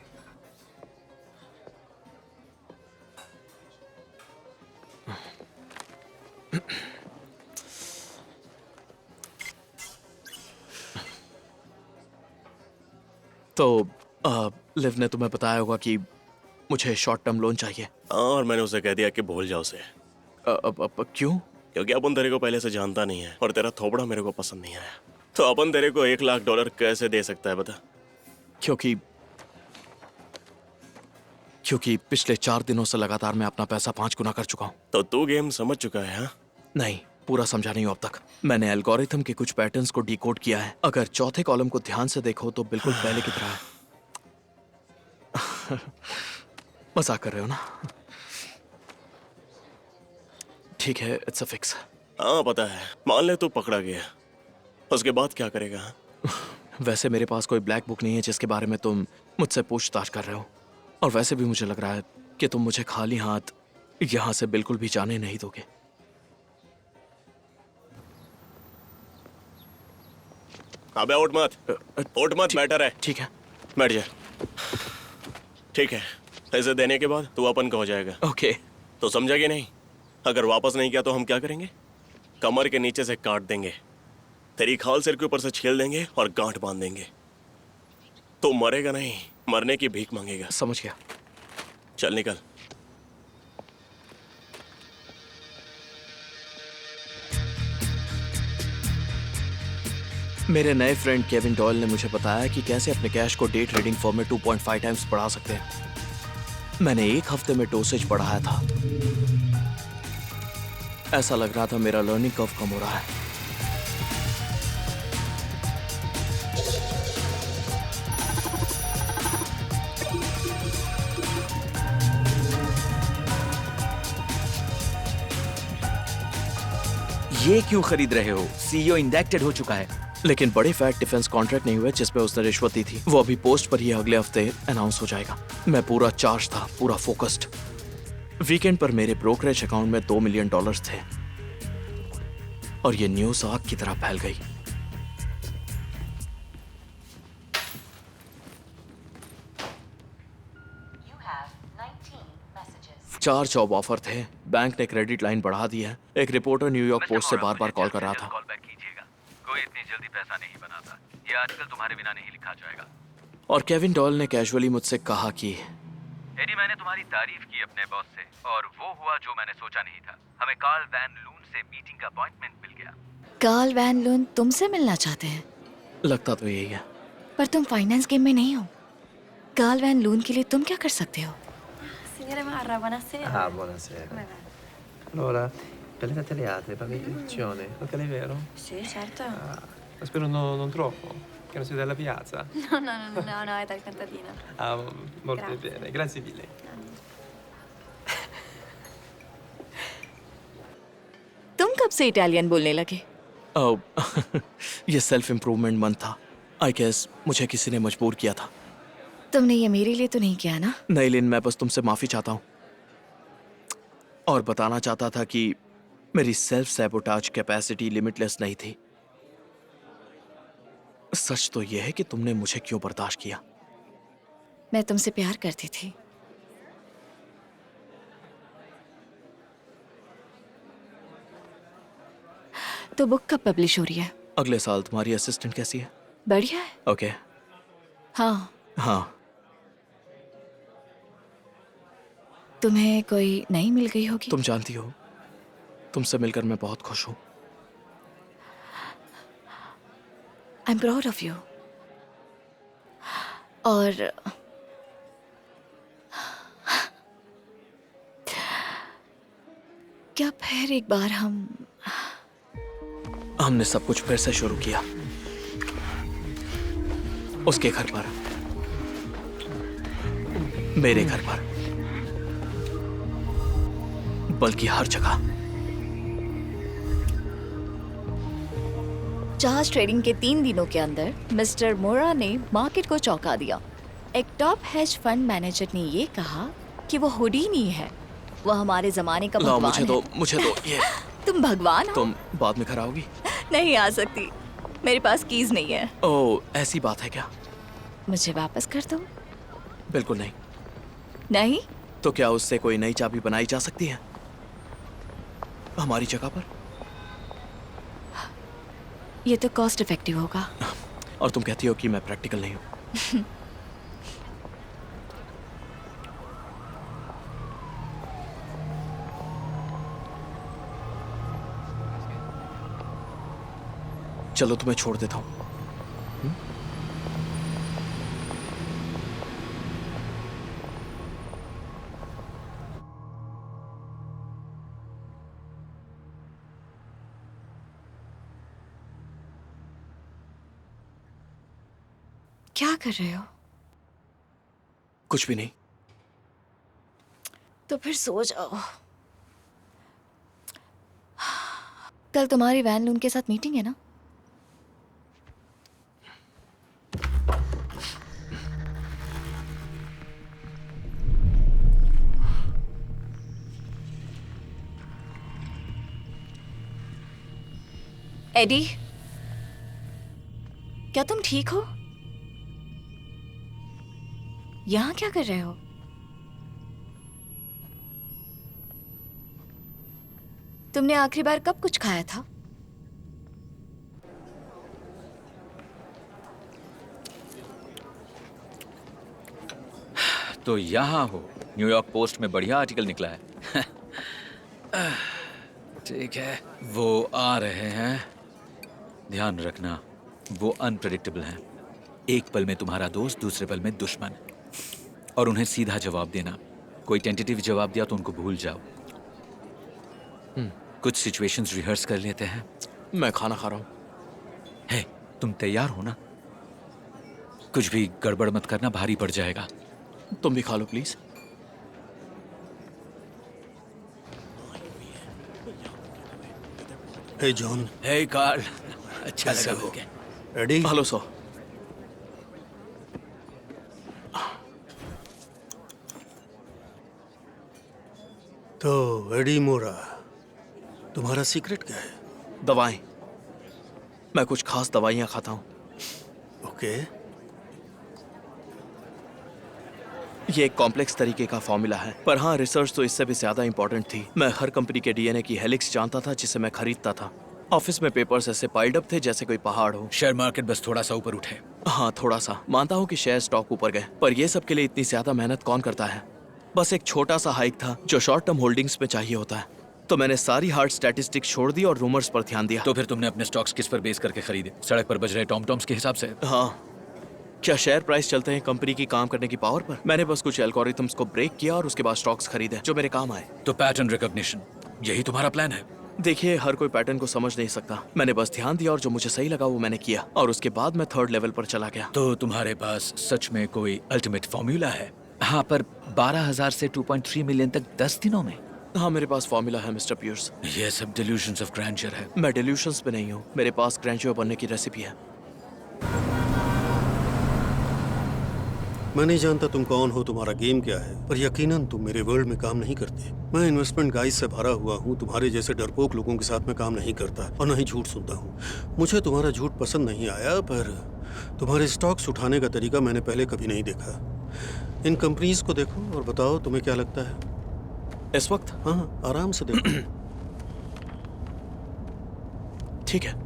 Speaker 1: तो लिव ने तुम्हें बताया होगा कि मुझे शॉर्ट टर्म लोन चाहिए।
Speaker 2: और मैंने उसे कह दिया कि भूल जाओ उसे।
Speaker 1: क्यों?
Speaker 2: क्योंकि अपन तेरे को पहले से जानता नहीं है और तेरा थोबड़ा मेरे को पसंद नहीं आया। तो अपन तेरे को $1 लाख कैसे दे सकता है बता?
Speaker 1: क्योंकि पिछले 4 दिनों से लगातार मैं अपना पैसा 5 गुना कर चुका हूँ।
Speaker 2: तो तू गेम समझ चुका है? हाँ,
Speaker 1: नहीं, पूरा समझा नहीं हूं अब तक। मैंने एल्गोरिथम के कुछ पैटर्न्स को डिकोड किया है। अगर चौथे कॉलम को ध्यान से देखो तो बिल्कुल पहले की तरह है। मजाक कर रहे हो ना? ठीक है, इट्स अ फिक्स।
Speaker 2: हाँ पता है, मान ले तू पकड़ा गया, उसके बाद क्या करेगा?
Speaker 1: वैसे मेरे पास कोई ब्लैक बुक नहीं है जिसके बारे में तुम मुझसे पूछताछ कर रहे हो, और वैसे भी मुझे लग रहा है कि तुम मुझे खाली हाथ यहाँ से बिल्कुल भी जाने नहीं दोगे।
Speaker 2: अबे उठ मत, बैठा रहे।
Speaker 1: ठीक है।
Speaker 2: बैठ जा। ठीक है, पैसे देने के बाद तू अपन का हो जाएगा।
Speaker 1: ओके।
Speaker 2: तो समझा कि नहीं? अगर वापस नहीं किया तो हम क्या करेंगे? कमर के नीचे से काट देंगे, तेरी खाल सिर के ऊपर से छील देंगे और गांठ बांध देंगे। तो मरेगा नहीं, मरने की भीख मांगेगा।
Speaker 1: समझ गया।
Speaker 2: चल निकल।
Speaker 1: मेरे नए फ्रेंड केविन डॉयल ने मुझे बताया कि कैसे अपने कैश को डे ट्रेडिंग फॉर्म में 2.5 टाइम्स बढ़ा सकते हैं। मैंने एक हफ्ते में डोसेज बढ़ाया था। ऐसा लग रहा था मेरा लर्निंग कर्व कम हो रहा है।
Speaker 4: ये क्यों खरीद रहे हो? सीईओ इंडेक्टेड हो चुका है।
Speaker 1: लेकिन बड़े फैट डिफेंस कॉन्ट्रैक्ट नहीं हुए जिसपे उसने रिश्वत दी थी। वो अभी पोस्ट पर ही अगले हफ्ते अनाउंस हो जाएगा। मैं पूरा चार्ज था, पूरा फोकस्ड। वीकेंड पर मेरे ब्रोकरेज अकाउंट में $2 मिलियन थे और ये न्यूज़ आग की तरह फैल गई।
Speaker 3: You have 19 messages.
Speaker 1: 4 job offer थे। बैंक ने क्रेडिट लाइन बढ़ा दी है। एक रिपोर्टर न्यूयॉर्क पोस्ट से बार-बार कॉल कर रहा था।
Speaker 4: कॉल बैक कीजिएगा। कोई इतनी जल्दी पैसा नहीं बनाता। ये आजकल तुम्हारे बिना नहीं लिखा जाएगा।
Speaker 1: और केविन डॉयल ने कैजुअली मुझसे कहा कि
Speaker 4: एडी, मैंने तुम्हारी तारीफ की अपने बॉस से और वो हुआ जो मैंने सोचा नहीं था। हमें कार्ल वैन लून से मीटिंग का अपॉइंटमेंट मिल गया।
Speaker 5: कार्ल वैन लून तुमसे मिलना चाहते हैं,
Speaker 1: लगता तो यही है।
Speaker 5: पर तुम फाइनेंस गेम में नहीं हो। कार्ल वैन लून के लिए तुम क्या कर सकते हो?
Speaker 8: Signore Marra, buonasera.
Speaker 9: Ah, buonasera.
Speaker 8: Come va?
Speaker 9: Allora, per le tagliate, paga iscrizione, locale vero?
Speaker 8: Sì, certo.
Speaker 9: Ah, ma spero non troppo, che non sei della piazza.
Speaker 8: No, è dal contadino.
Speaker 9: Ah, molto
Speaker 8: Grazie.
Speaker 9: bene, grazie mille.
Speaker 5: तुम कब से Italian बोलने लगे?
Speaker 1: ये self improvement month था। I guess मुझे किसी ने मजबूर किया था।
Speaker 5: तुमने ये मेरे लिए तो नहीं किया ना?
Speaker 1: नहीं लिन, मैं बस तुमसे माफी चाहता हूँ और बताना चाहता था कि मेरी सेल्फ सैबोटाज कैपेसिटी लिमिटलेस नहीं थी। सच तो यह है कि तुमने मुझे क्यों बर्दाश्त किया।
Speaker 5: मैं तुमसे प्यार करती थी। तो बुक कब पब्लिश हो रही है?
Speaker 1: अगले साल। तुम्हारी असिस्टेंट कैसी है?
Speaker 5: बढ़िया है।
Speaker 1: ओके।
Speaker 5: हाँ,
Speaker 1: हाँ।
Speaker 5: तुम्हें कोई नई मिल गई होगी।
Speaker 1: तुम जानती हो, तुमसे मिलकर मैं बहुत खुश हूँ।
Speaker 5: I am proud of you. और क्या फिर एक बार
Speaker 1: हमने सब कुछ फिर से शुरू किया। उसके घर पर, मेरे घर पर, बल्कि हर जगह।
Speaker 5: चार्ज ट्रेडिंग के 3 दिनों के अंदर मिस्टर मोरा ने मार्केट को चौंका दिया। एक टॉप हेज फंड मैनेजर ने ये कहा कि वो हुडीनी है, वो हमारे जमाने का
Speaker 1: लाओ,
Speaker 5: भगवान
Speaker 1: मुझे दो ये।
Speaker 5: तुम भगवान हो?
Speaker 1: तुम बाद में घर आओगी?
Speaker 5: नहीं आ सकती, मेरे पास कीज नहीं है।
Speaker 1: ओह, ऐसी बात है क्या?
Speaker 5: मुझे वापस कर दो।
Speaker 1: बिल्कुल नहीं।
Speaker 5: नहीं?
Speaker 1: तो क्या उससे कोई नई चाबी बनाई जा सकती है हमारी जगह पर?
Speaker 5: ये तो कॉस्ट इफेक्टिव होगा।
Speaker 1: और तुम कहती हो कि मैं प्रैक्टिकल नहीं हूं। चलो तुम्हें छोड़ देता हूं।
Speaker 5: क्या कर रहे हो?
Speaker 1: कुछ भी नहीं।
Speaker 5: तो फिर सो जाओ।
Speaker 8: कल तुम्हारी वैन लून के साथ मीटिंग है ना? एडी, क्या तुम ठीक हो? यहाँ क्या कर रहे हो? तुमने आखिरी बार कब कुछ खाया था?
Speaker 4: तो यहाँ हो। न्यूयॉर्क पोस्ट में बढ़िया आर्टिकल निकला है। ठीक है, वो आ रहे हैं। ध्यान रखना, वो अनप्रेडिक्टेबल हैं। एक पल में तुम्हारा दोस्त, दूसरे पल में दुश्मन। और उन्हें सीधा जवाब देना। कोई टेंटेटिव जवाब दिया तो उनको भूल जाओ। कुछ सिचुएशंस रिहर्स कर लेते हैं।
Speaker 1: मैं खाना खा रहा हूँ।
Speaker 4: हे, तुम तैयार हो ना? कुछ भी गड़बड़ मत करना, भारी पड़ जाएगा।
Speaker 1: तुम भी खा लो please.
Speaker 6: Hey John.
Speaker 4: Hey Carl, अच्छा
Speaker 6: कैसे
Speaker 4: लगा
Speaker 6: हो?
Speaker 4: मिलके।
Speaker 6: एडी।
Speaker 1: Hello so.
Speaker 6: तो एडी मोरा, तुम्हारा सीक्रेट क्या है?
Speaker 1: दवाएं। मैं कुछ खास दवाइयाँ खाता हूँ।
Speaker 6: ओके।
Speaker 1: ये एक कॉम्प्लेक्स तरीके का फॉर्मूला है, पर हाँ, रिसर्च तो इससे भी ज्यादा इंपॉर्टेंट थी। मैं हर कंपनी के डीएनए की हेलिक्स जानता था जिसे मैं खरीदता था। ऑफिस में पेपर्स ऐसे पाइल्ड अप थे जैसे कोई पहाड़ हो।
Speaker 4: शेयर मार्केट बस थोड़ा सा ऊपर उठे।
Speaker 1: हाँ, थोड़ा सा। मानता हूँ कि शेयर स्टॉक ऊपर गए, पर ये सब के लिए इतनी ज्यादा मेहनत कौन करता है? बस एक छोटा सा हाइक था जो शॉर्ट टर्म होल्डिंग्स में चाहिए होता है। तो मैंने सारी हार्ड स्टैटिस्टिक्स छोड़ दी और रूमर्स पर ध्यान दिया।
Speaker 4: तो फिर तुमने अपने स्टॉक्स किस पर बेस करके खरीदे? सड़क पर बज रहे टॉम टॉम्स के हिसाब से?
Speaker 1: हाँ। क्या शेयर प्राइस चलते हैं कंपनी की काम करने की पावर पर? मैंने बस कुछ एल्गोरिथम्स को ब्रेक किया और उसके बाद स्टॉक्स खरीदे जो मेरे काम आए।
Speaker 4: तो पैटर्न रिकॉग्निशन, यही तुम्हारा प्लान है?
Speaker 1: देखिए, हर कोई पैटर्न को समझ नहीं सकता। मैंने बस ध्यान दिया और जो मुझे सही लगा वो मैंने किया, और उसके बाद मैं थर्ड लेवल पर चला गया।
Speaker 4: तो तुम्हारे पास सच में कोई अल्टीमेट फॉर्मूला है? हाँ, पर 12,000 से 2.3 मिलियन तक 10 दिनों में?
Speaker 1: हाँ, मेरे पास फॉर्मूला है मिस्टर पियर्स।
Speaker 4: ये सब डिल्यूजन्स ऑफ ग्रैंडर है।
Speaker 1: मैं डिल्यूशंस में नहीं हूँ, मेरे पास ग्रैंडर बनने की रेसिपी है।
Speaker 6: मैं नहीं जानता तुम कौन हो, तुम्हारा गेम क्या है, पर यकीनन तुम मेरे वर्ल्ड में काम नहीं करते। मैं इन्वेस्टमेंट गाइस से भरा हुआ हूँ, तुम्हारे जैसे डरपोक लोगों के साथ मैं काम नहीं करता और न ही झूठ सुनता हूँ। मुझे तुम्हारा झूठ पसंद नहीं आया, पर तुम्हारे स्टॉक्स उठाने का तरीका मैंने पहले कभी नहीं देखा। इन कंपनीज को देखो और बताओ तुम्हें क्या लगता है
Speaker 1: इस वक्त?
Speaker 6: हाँ, आराम से देखो।
Speaker 1: ठीक है।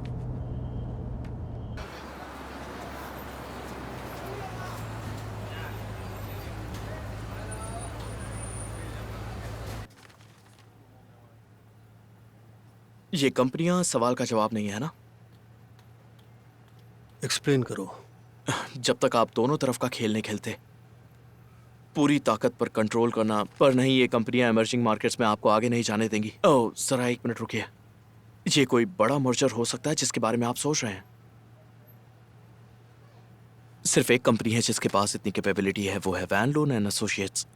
Speaker 1: ये कंपनियां सवाल का जवाब नहीं है ना?
Speaker 6: एक्सप्लेन करो।
Speaker 1: जब तक आप दोनों तरफ का खेल नहीं खेलते, पूरी ताकत पर कंट्रोल करना, पर नहीं, ये कंपनियां इमर्जिंग मार्केट्स में आपको आगे नहीं जाने देंगी। ओह, जरा एक मिनट रुकिए। ये कोई बड़ा मर्जर हो सकता है जिसके बारे में आप सोच रहे हैं? सिर्फ एक कंपनी है जिसके पास इतनी कैपेबिलिटी है, वो है वैन लोन एंड एसोसिएट्स।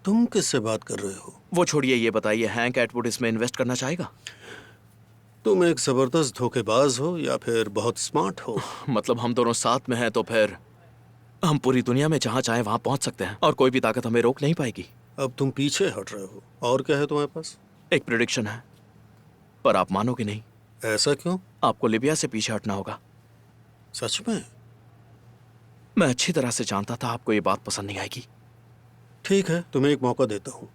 Speaker 6: तुम किससे बात कर रहे हो?
Speaker 1: वो छोड़िए, ये बताइए, हैंक एटवुड इसमें इन्वेस्ट करना चाहेगा?
Speaker 6: तुम एक जबरदस्त धोखेबाज हो या फिर बहुत स्मार्ट हो?
Speaker 1: मतलब हम दोनों साथ में हैं तो फिर हम पूरी दुनिया में जहां चाहे वहां पहुंच सकते हैं और कोई भी ताकत हमें रोक नहीं पाएगी।
Speaker 6: अब तुम पीछे हट रहे हो। और क्या है तुम्हारे पास?
Speaker 1: एक प्रेडिक्शन है, पर आप मानोगे नहीं।
Speaker 6: ऐसा क्यों?
Speaker 1: आपको लिबिया से पीछे हटना होगा।
Speaker 6: सच में?
Speaker 1: मैं अच्छी तरह से जानता था आपको ये बात पसंद नहीं आएगी।
Speaker 6: ठीक है, तुम्हें एक मौका देता हूँ।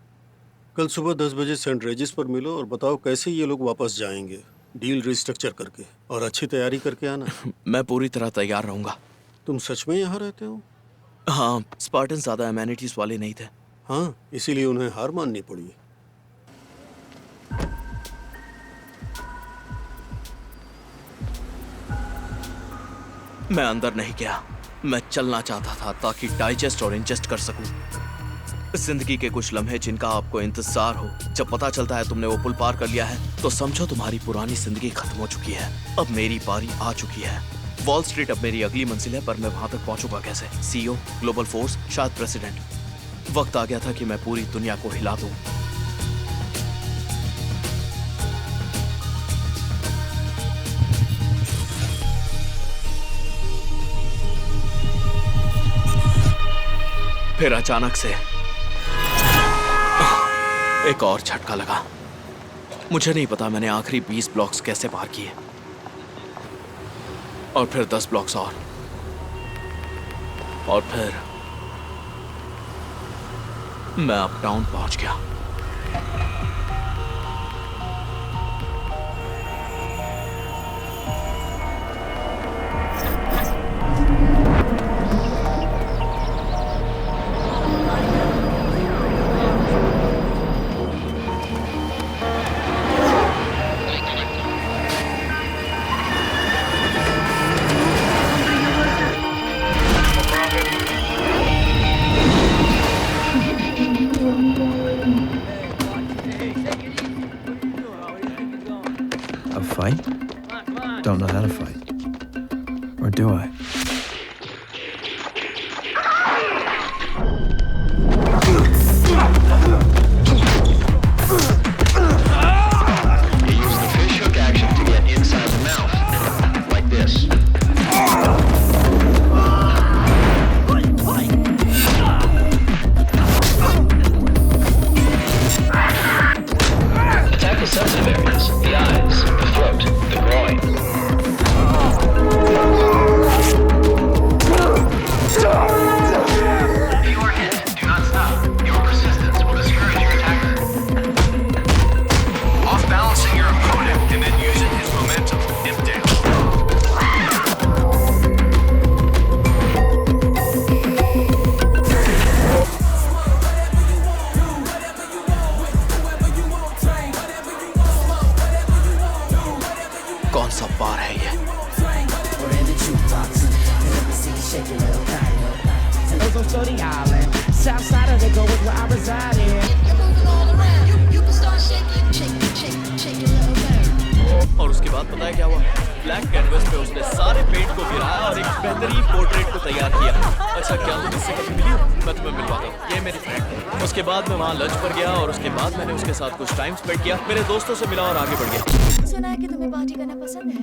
Speaker 6: कल सुबह 10 बजे सेंट रेजिस पर मिलो और बताओ कैसे ये लोग वापस जाएंगे, डील रिस्ट्रक्चर करके, और अच्छी तैयारी करके आना।
Speaker 1: मैं पूरी तरह तैयार रहूंगा।
Speaker 6: तुम सच में यहाँ रहते हो?
Speaker 1: हाँ, स्पार्टन ज्यादा एमेनिटीज वाले नहीं थे।
Speaker 6: हाँ, इसीलिए उन्हें हार माननी पड़ी।
Speaker 1: मैं अंदर नहीं गया, मैं चलना चाहता था ताकि डाइजेस्ट और इंजेस्ट कर सकूं। जिंदगी के कुछ लम्हे जिनका आपको इंतजार हो। जब पता चलता है तुमने वो पुल पार कर लिया है तो समझो तुम्हारी पुरानी जिंदगी खत्म हो चुकी है। अब मेरी बारी आ चुकी है। वॉल स्ट्रीट अब मेरी अगली मंजिल है, पर मैं वहां तक पहुंचूंगा कैसे? सीईओ, ग्लोबल फोर्स, शायद प्रेसिडेंट। वक्त आ गया था कि मैं पूरी दुनिया को हिला दूं। फिर अचानक से एक और झटका लगा। मुझे नहीं पता मैंने आखिरी 20 ब्लॉक्स कैसे पार किए, और फिर 10 ब्लॉक्स और फिर मैं अपटाउन पहुंच गया।
Speaker 10: A fight? Don't know how to fight. Or do I?
Speaker 11: Use the fish hook action to get inside the mouth, like this. Attack the sensitive areas, the eyes, the throat, the groin. If you are hit, do not stop. Your persistence will discourage your attacker. Off-balancing your opponent and then using his momentum to dip down.
Speaker 1: कौन सा बार है ये? और उसके बाद पता है क्या हुआ? ब्लैक कैनवस पे उसने सारे पेंट को गिराया और एक बेहतरीन पोर्ट्रेट को तैयार किया। अच्छा, क्या तुम इससे कभी मिली हो? मैं तुम्हें मिलवाता हूँ, ये मेरी फ्रेंड है। उसके बाद मैं वहाँ लंच पर गया और उसके बाद मैंने उसके साथ कुछ टाइम स्पेंड किया, मेरे दोस्तों से मिला और आगे बढ़ गया।
Speaker 8: सुना है कि तुम्हें पार्टी करना पसंद है।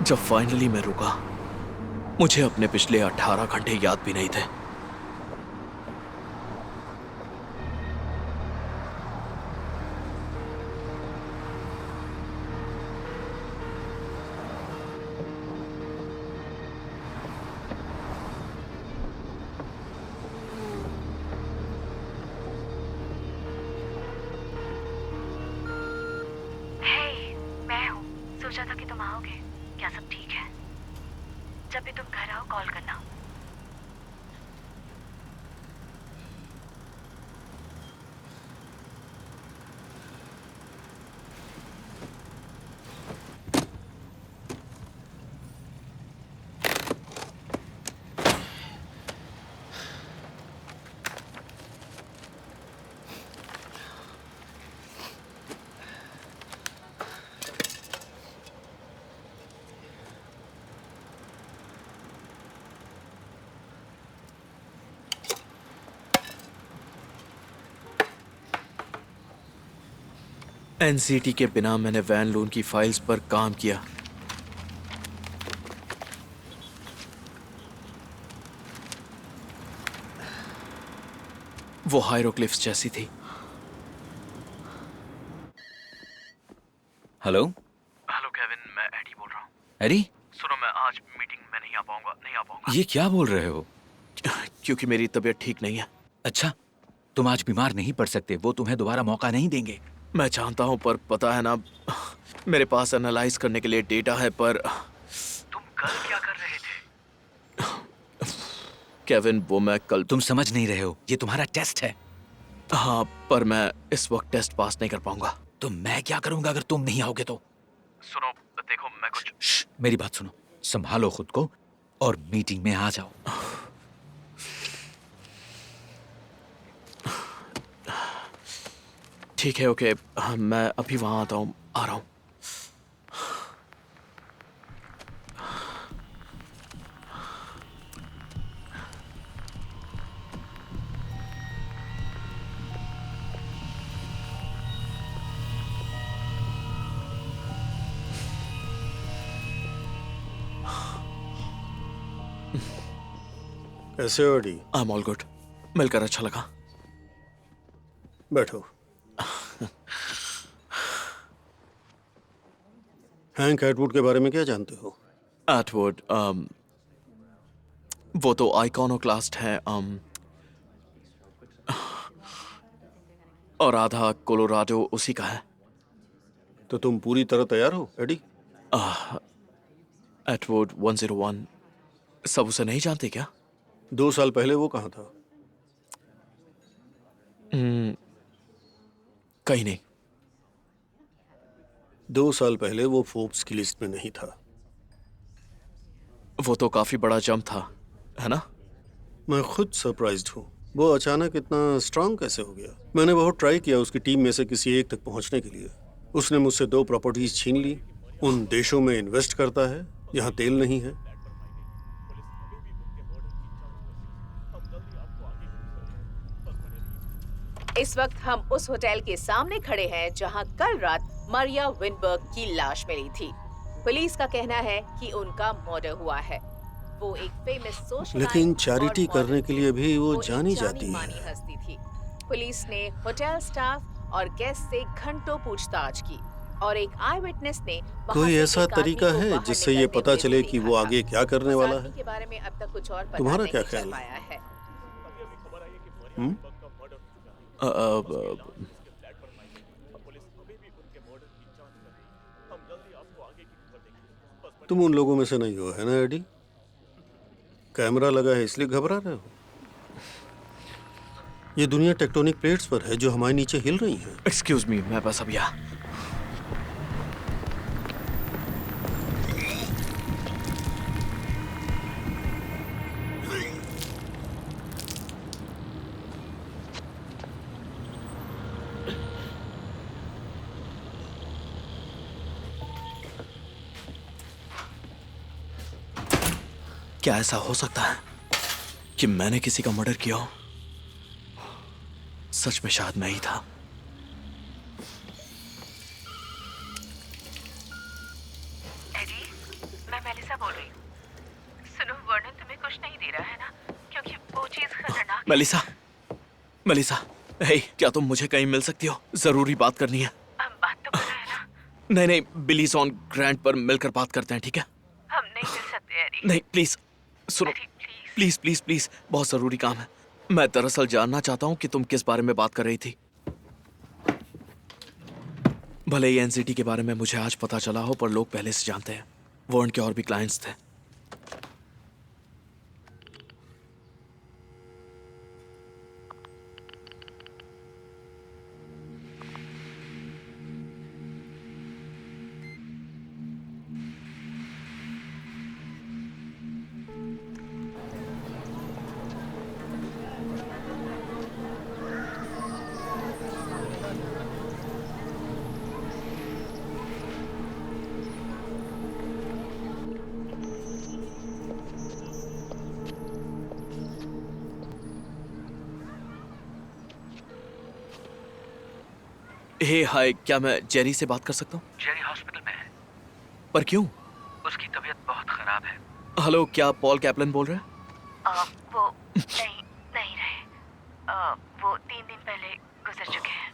Speaker 1: जब फाइनली मैं रुका, मुझे अपने पिछले 18 घंटे याद भी नहीं थे।
Speaker 3: मैं हूँ। सोचा था कि तुम आओगे। क्या सब ठीक है? जब भी तुम घर आओ कॉल करना।
Speaker 1: एनसीटी के बिना मैंने वैन लोन की फाइल्स पर काम किया। वो हायरोग्लिफ्स जैसी थी।
Speaker 4: हेलो
Speaker 1: हेलो केविन, मैं एडी बोल रहा हूँ।
Speaker 4: एडी,
Speaker 1: सुनो, मैं आज मीटिंग में नहीं आ पाऊंगा।
Speaker 4: ये क्या बोल रहे हो?
Speaker 1: क्योंकि मेरी तबीयत ठीक नहीं है।
Speaker 4: अच्छा, तुम आज बीमार नहीं पड़ सकते, वो तुम्हें दोबारा मौका नहीं देंगे।
Speaker 1: मैं जानता हूं, पर पता है ना, मेरे पास एनालाइज करने के लिए डेटा है, पर
Speaker 11: तुम कल क्या कर रहे थे?
Speaker 1: केविन, वो मैं कल।
Speaker 4: तुम समझ नहीं रहे हो, ये तुम्हारा टेस्ट है।
Speaker 1: हाँ, पर मैं इस वक्त टेस्ट पास नहीं कर पाऊंगा।
Speaker 4: तो मैं क्या करूंगा अगर तुम नहीं आओगे तो?
Speaker 1: सुनो देखो मैं कुछ
Speaker 4: श्श, मेरी बात सुनो, संभालो खुद को और मीटिंग में आ जाओ।
Speaker 1: ठीक है ओके, मैं अभी वहां आता हूँ, आ रहा हूँ।
Speaker 6: कैसे हो D?
Speaker 1: I am all good, मिलकर अच्छा लगा।
Speaker 6: बैठो। हैंक एटवुड के बारे में क्या जानते हो?
Speaker 1: एटवुड वो तो आइकॉनोक्लास्ट है, और आधा कोलोराडो उसी का है।
Speaker 6: तो तुम पूरी तरह तैयार हो एडी?
Speaker 1: एटवुड 101 सब उसे नहीं जानते क्या?
Speaker 6: 2 साल पहले वो कहाँ था?
Speaker 1: कहीं नहीं।
Speaker 6: 2 साल पहले वो फोर्ब्स की लिस्ट में नहीं था।
Speaker 1: वो तो काफी बड़ा जंप था, है ना?
Speaker 6: मैं खुद सरप्राइज्ड हूँ। वो अचानक इतना स्ट्रांग कैसे हो गया? मैंने बहुत ट्राई किया उसकी टीम में से किसी एक तक पहुंचने के लिए। उसने मुझसे 2 प्रॉपर्टीज छीन ली। उन देशों में इन्वेस्ट करता है जहां तेल नहीं है।
Speaker 5: इस वक्त हम उस होटल के सामने खड़े हैं जहां कल रात मारिया विनबर्ग की लाश मिली थी। पुलिस का कहना है कि उनका मर्डर हुआ है। वो एक फेमस सोशल
Speaker 6: लेकिन चैरिटी करने के लिए भी वो जानी जाती
Speaker 5: मानी
Speaker 6: है।
Speaker 5: हस्ती थी। पुलिस ने होटल स्टाफ और गेस्ट से घंटों पूछताछ की और एक आई विटनेस ने वहां
Speaker 6: कोई
Speaker 5: से
Speaker 6: ऐसा
Speaker 5: एक आदमी
Speaker 6: तरीका
Speaker 5: को
Speaker 6: है
Speaker 5: बाहर
Speaker 6: जिससे ये
Speaker 5: निकलते
Speaker 6: पता
Speaker 5: हुए
Speaker 6: चले
Speaker 5: भी
Speaker 6: कि
Speaker 5: देखा
Speaker 6: वो
Speaker 5: था।
Speaker 6: आगे क्या करने
Speaker 5: उस
Speaker 6: वाला
Speaker 5: आदमी
Speaker 6: है?
Speaker 5: के बारे में अब तक कुछ और पता
Speaker 6: तुम्हारा
Speaker 5: नहीं
Speaker 6: क्या
Speaker 5: चल
Speaker 6: ख्याल है?
Speaker 5: पाया है।
Speaker 6: हम्म? तुम उन लोगों में से नहीं हो, है ना एडी? कैमरा लगा है इसलिए घबरा रहे हो? ये दुनिया टेक्टोनिक प्लेट्स पर है जो हमारे नीचे हिल रही हैं।
Speaker 1: एक्सक्यूज मी, मैं बस अभी आ। क्या ऐसा हो सकता है कि मैंने किसी का मर्डर किया हो? सच में शायद मैं ही था।
Speaker 3: एडी, मैं मेलिसा बोल रही हूँ। सुनो, वर्णन तुम्हें कुछ नहीं दे रहा है ना? क्योंकि वो चीज खतरनाक है।
Speaker 1: मेलिसा, मेलिसा, हे, क्या तुम मुझे कहीं मिल सकती हो? जरूरी बात करनी है।
Speaker 3: हम बात तो कर रहे हैं ना?
Speaker 1: नहीं नहीं, बिलीज ऑन ग्रैंड पर मिलकर बात करते हैं, ठीक है?
Speaker 3: हम नहीं मिल सकते एडी।
Speaker 1: नहीं प्लीज सुनो,
Speaker 3: Eddie, please.
Speaker 1: Please please please, बहुत जरूरी काम है। मैं दरअसल जानना चाहता हूँ कि तुम किस बारे में बात कर रही थी। भले ही एनसीटी के बारे में मुझे आज पता चला हो, पर लोग पहले से जानते हैं। वर्ण के और भी क्लाइंट्स थे। हे हाय, क्या मैं जेरी से बात कर सकता हूँ?
Speaker 11: जेरी हॉस्पिटल में है।
Speaker 1: पर क्यों?
Speaker 11: उसकी तबीयत बहुत खराब है।
Speaker 1: हेलो, क्या पॉल कैपलन बोल रहे हैं?
Speaker 3: वो नहीं रहे। वो 3 दिन पहले गुजर चुके हैं।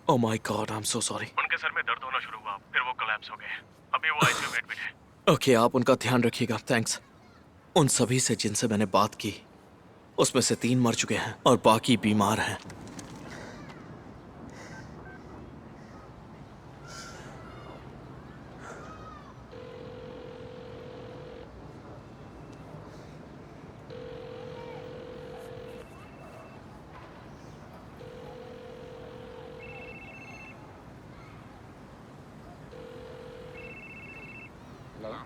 Speaker 1: Oh my God, I am so sorry.
Speaker 2: उनके सर में दर्द होना शुरू हुआ, फिर वो कोलैप्स हो गए। अभी वो आईसीयू में एडमिट है।
Speaker 1: ओके, आप उनका ध्यान रखिएगा। थैंक्स। उन सभी से जिनसे मैंने बात की, उसमें से 3 मर चुके हैं और बाकी बीमार हैं।
Speaker 12: Hello?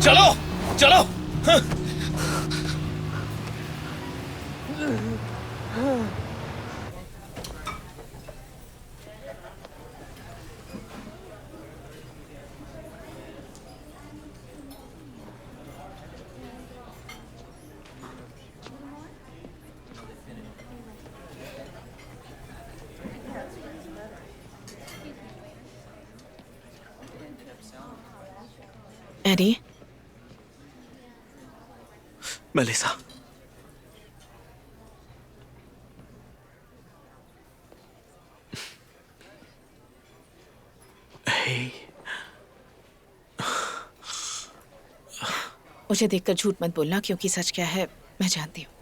Speaker 1: चलो चलो।
Speaker 3: एडी,
Speaker 1: मेलिसा,
Speaker 3: मुझे देखकर झूठ मत बोलना, क्योंकि सच क्या है मैं जानती हूँ।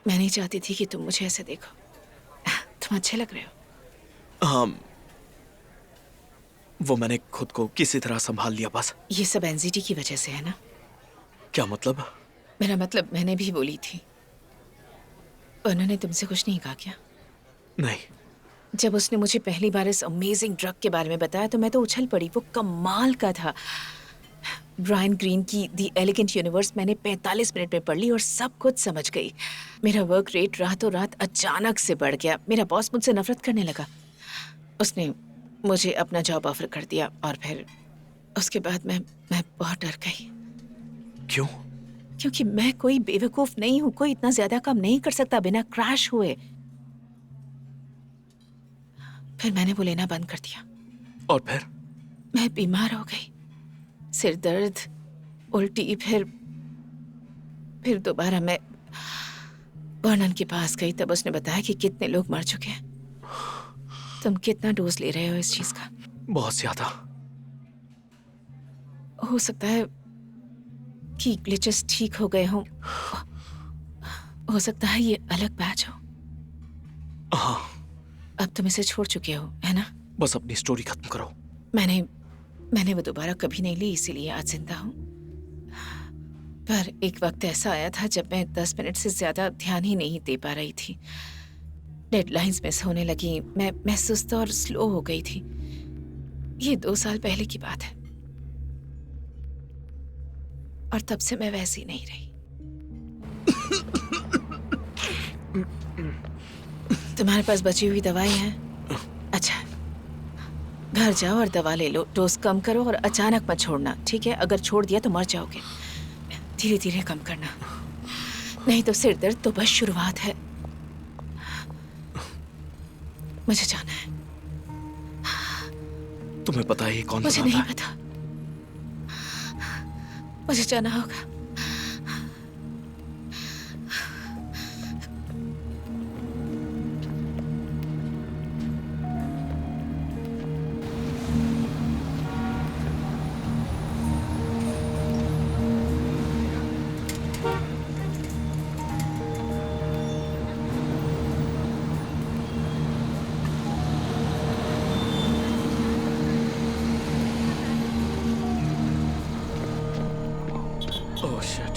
Speaker 3: मैं नहीं चाहती थी कि तुम मुझे ऐसे देखो। तुम अच्छे लग रहे हो।
Speaker 1: हाँ, वो मैंने खुद को किसी तरह संभाल लिया बस।
Speaker 3: ये सब एंजाइटी की वजह से है ना?
Speaker 1: क्या मतलब?
Speaker 3: मेरा मतलब मैंने भी बोली थी। उन्होंने तुमसे कुछ नहीं कहा क्या?
Speaker 1: नहीं।
Speaker 3: जब उसने मुझे पहली बार इस अमेजिंग ड्रग के बारे में बताया तो मैं तो उछल पड़ी। वो कमाल का था। ब्रायन ग्रीन की द एलिगेंट यूनिवर्स मैंने 45 मिनट में पढ़ ली और सब कुछ समझ गई। मेरा वर्क रेट रातों रात अचानक से बढ़ गया। मेरा बॉस मुझसे नफरत करने लगा। उसने मुझे अपना जॉब ऑफर कर दिया और फिर उसके बाद मैं बहुत डर गई।
Speaker 1: क्यों?
Speaker 3: क्योंकि मैं कोई बेवकूफ नहीं हूँ। कोई इतना ज्यादा काम नहीं कर सकता बिना क्रैश हुए। फिर मैंने वो लेना बंद कर दिया।
Speaker 1: और फिर?
Speaker 3: मैं बीमार हो गई। सिर दर्द, उल्टी, फिर दोबारा मैं वर्णन के पास गई। तब उसने बताया कि कितने लोग मर चुके हैं। तुम कितना डोज ले रहे हो इस चीज का?
Speaker 1: बहुत ज्यादा।
Speaker 3: हो सकता है कि ग्लिचेस ठीक हो गए हों। हो सकता है ये अलग बैच हो।
Speaker 1: हाँ।
Speaker 3: अब तुम इसे छोड़ चुके हो, है ना?
Speaker 1: बस अपनी स्टोरी खत्म करो।
Speaker 3: मैंने वो दोबारा कभी नहीं ली, इसीलिए आज जिंदा हूँ। पर एक वक्त ऐसा आया था जब मैं 10 मिनट से ज्यादा ध्यान ही नहीं दे पा रही थी। डेडलाइंस मिस होने लगी। मैं सुस्त और स्लो हो गई थी। ये 2 साल पहले की बात है। और तब से मैं वैसी नहीं रही। तुम्हारे पास बची हुई दवाई है? अच्छा, घर जाओ और दवा ले लो। डोज कम करो और अचानक मत छोड़ना, ठीक है? अगर छोड़ दिया तो मर जाओगे। धीरे धीरे कम करना, नहीं तो सिर दर्द तो बस शुरुआत है। मुझे जाना है।
Speaker 1: तुम्हें पता है ये कौन
Speaker 3: मुझे
Speaker 1: बताता
Speaker 3: नहीं
Speaker 1: है?
Speaker 3: पता। मुझे जाना होगा।
Speaker 1: Oh shit.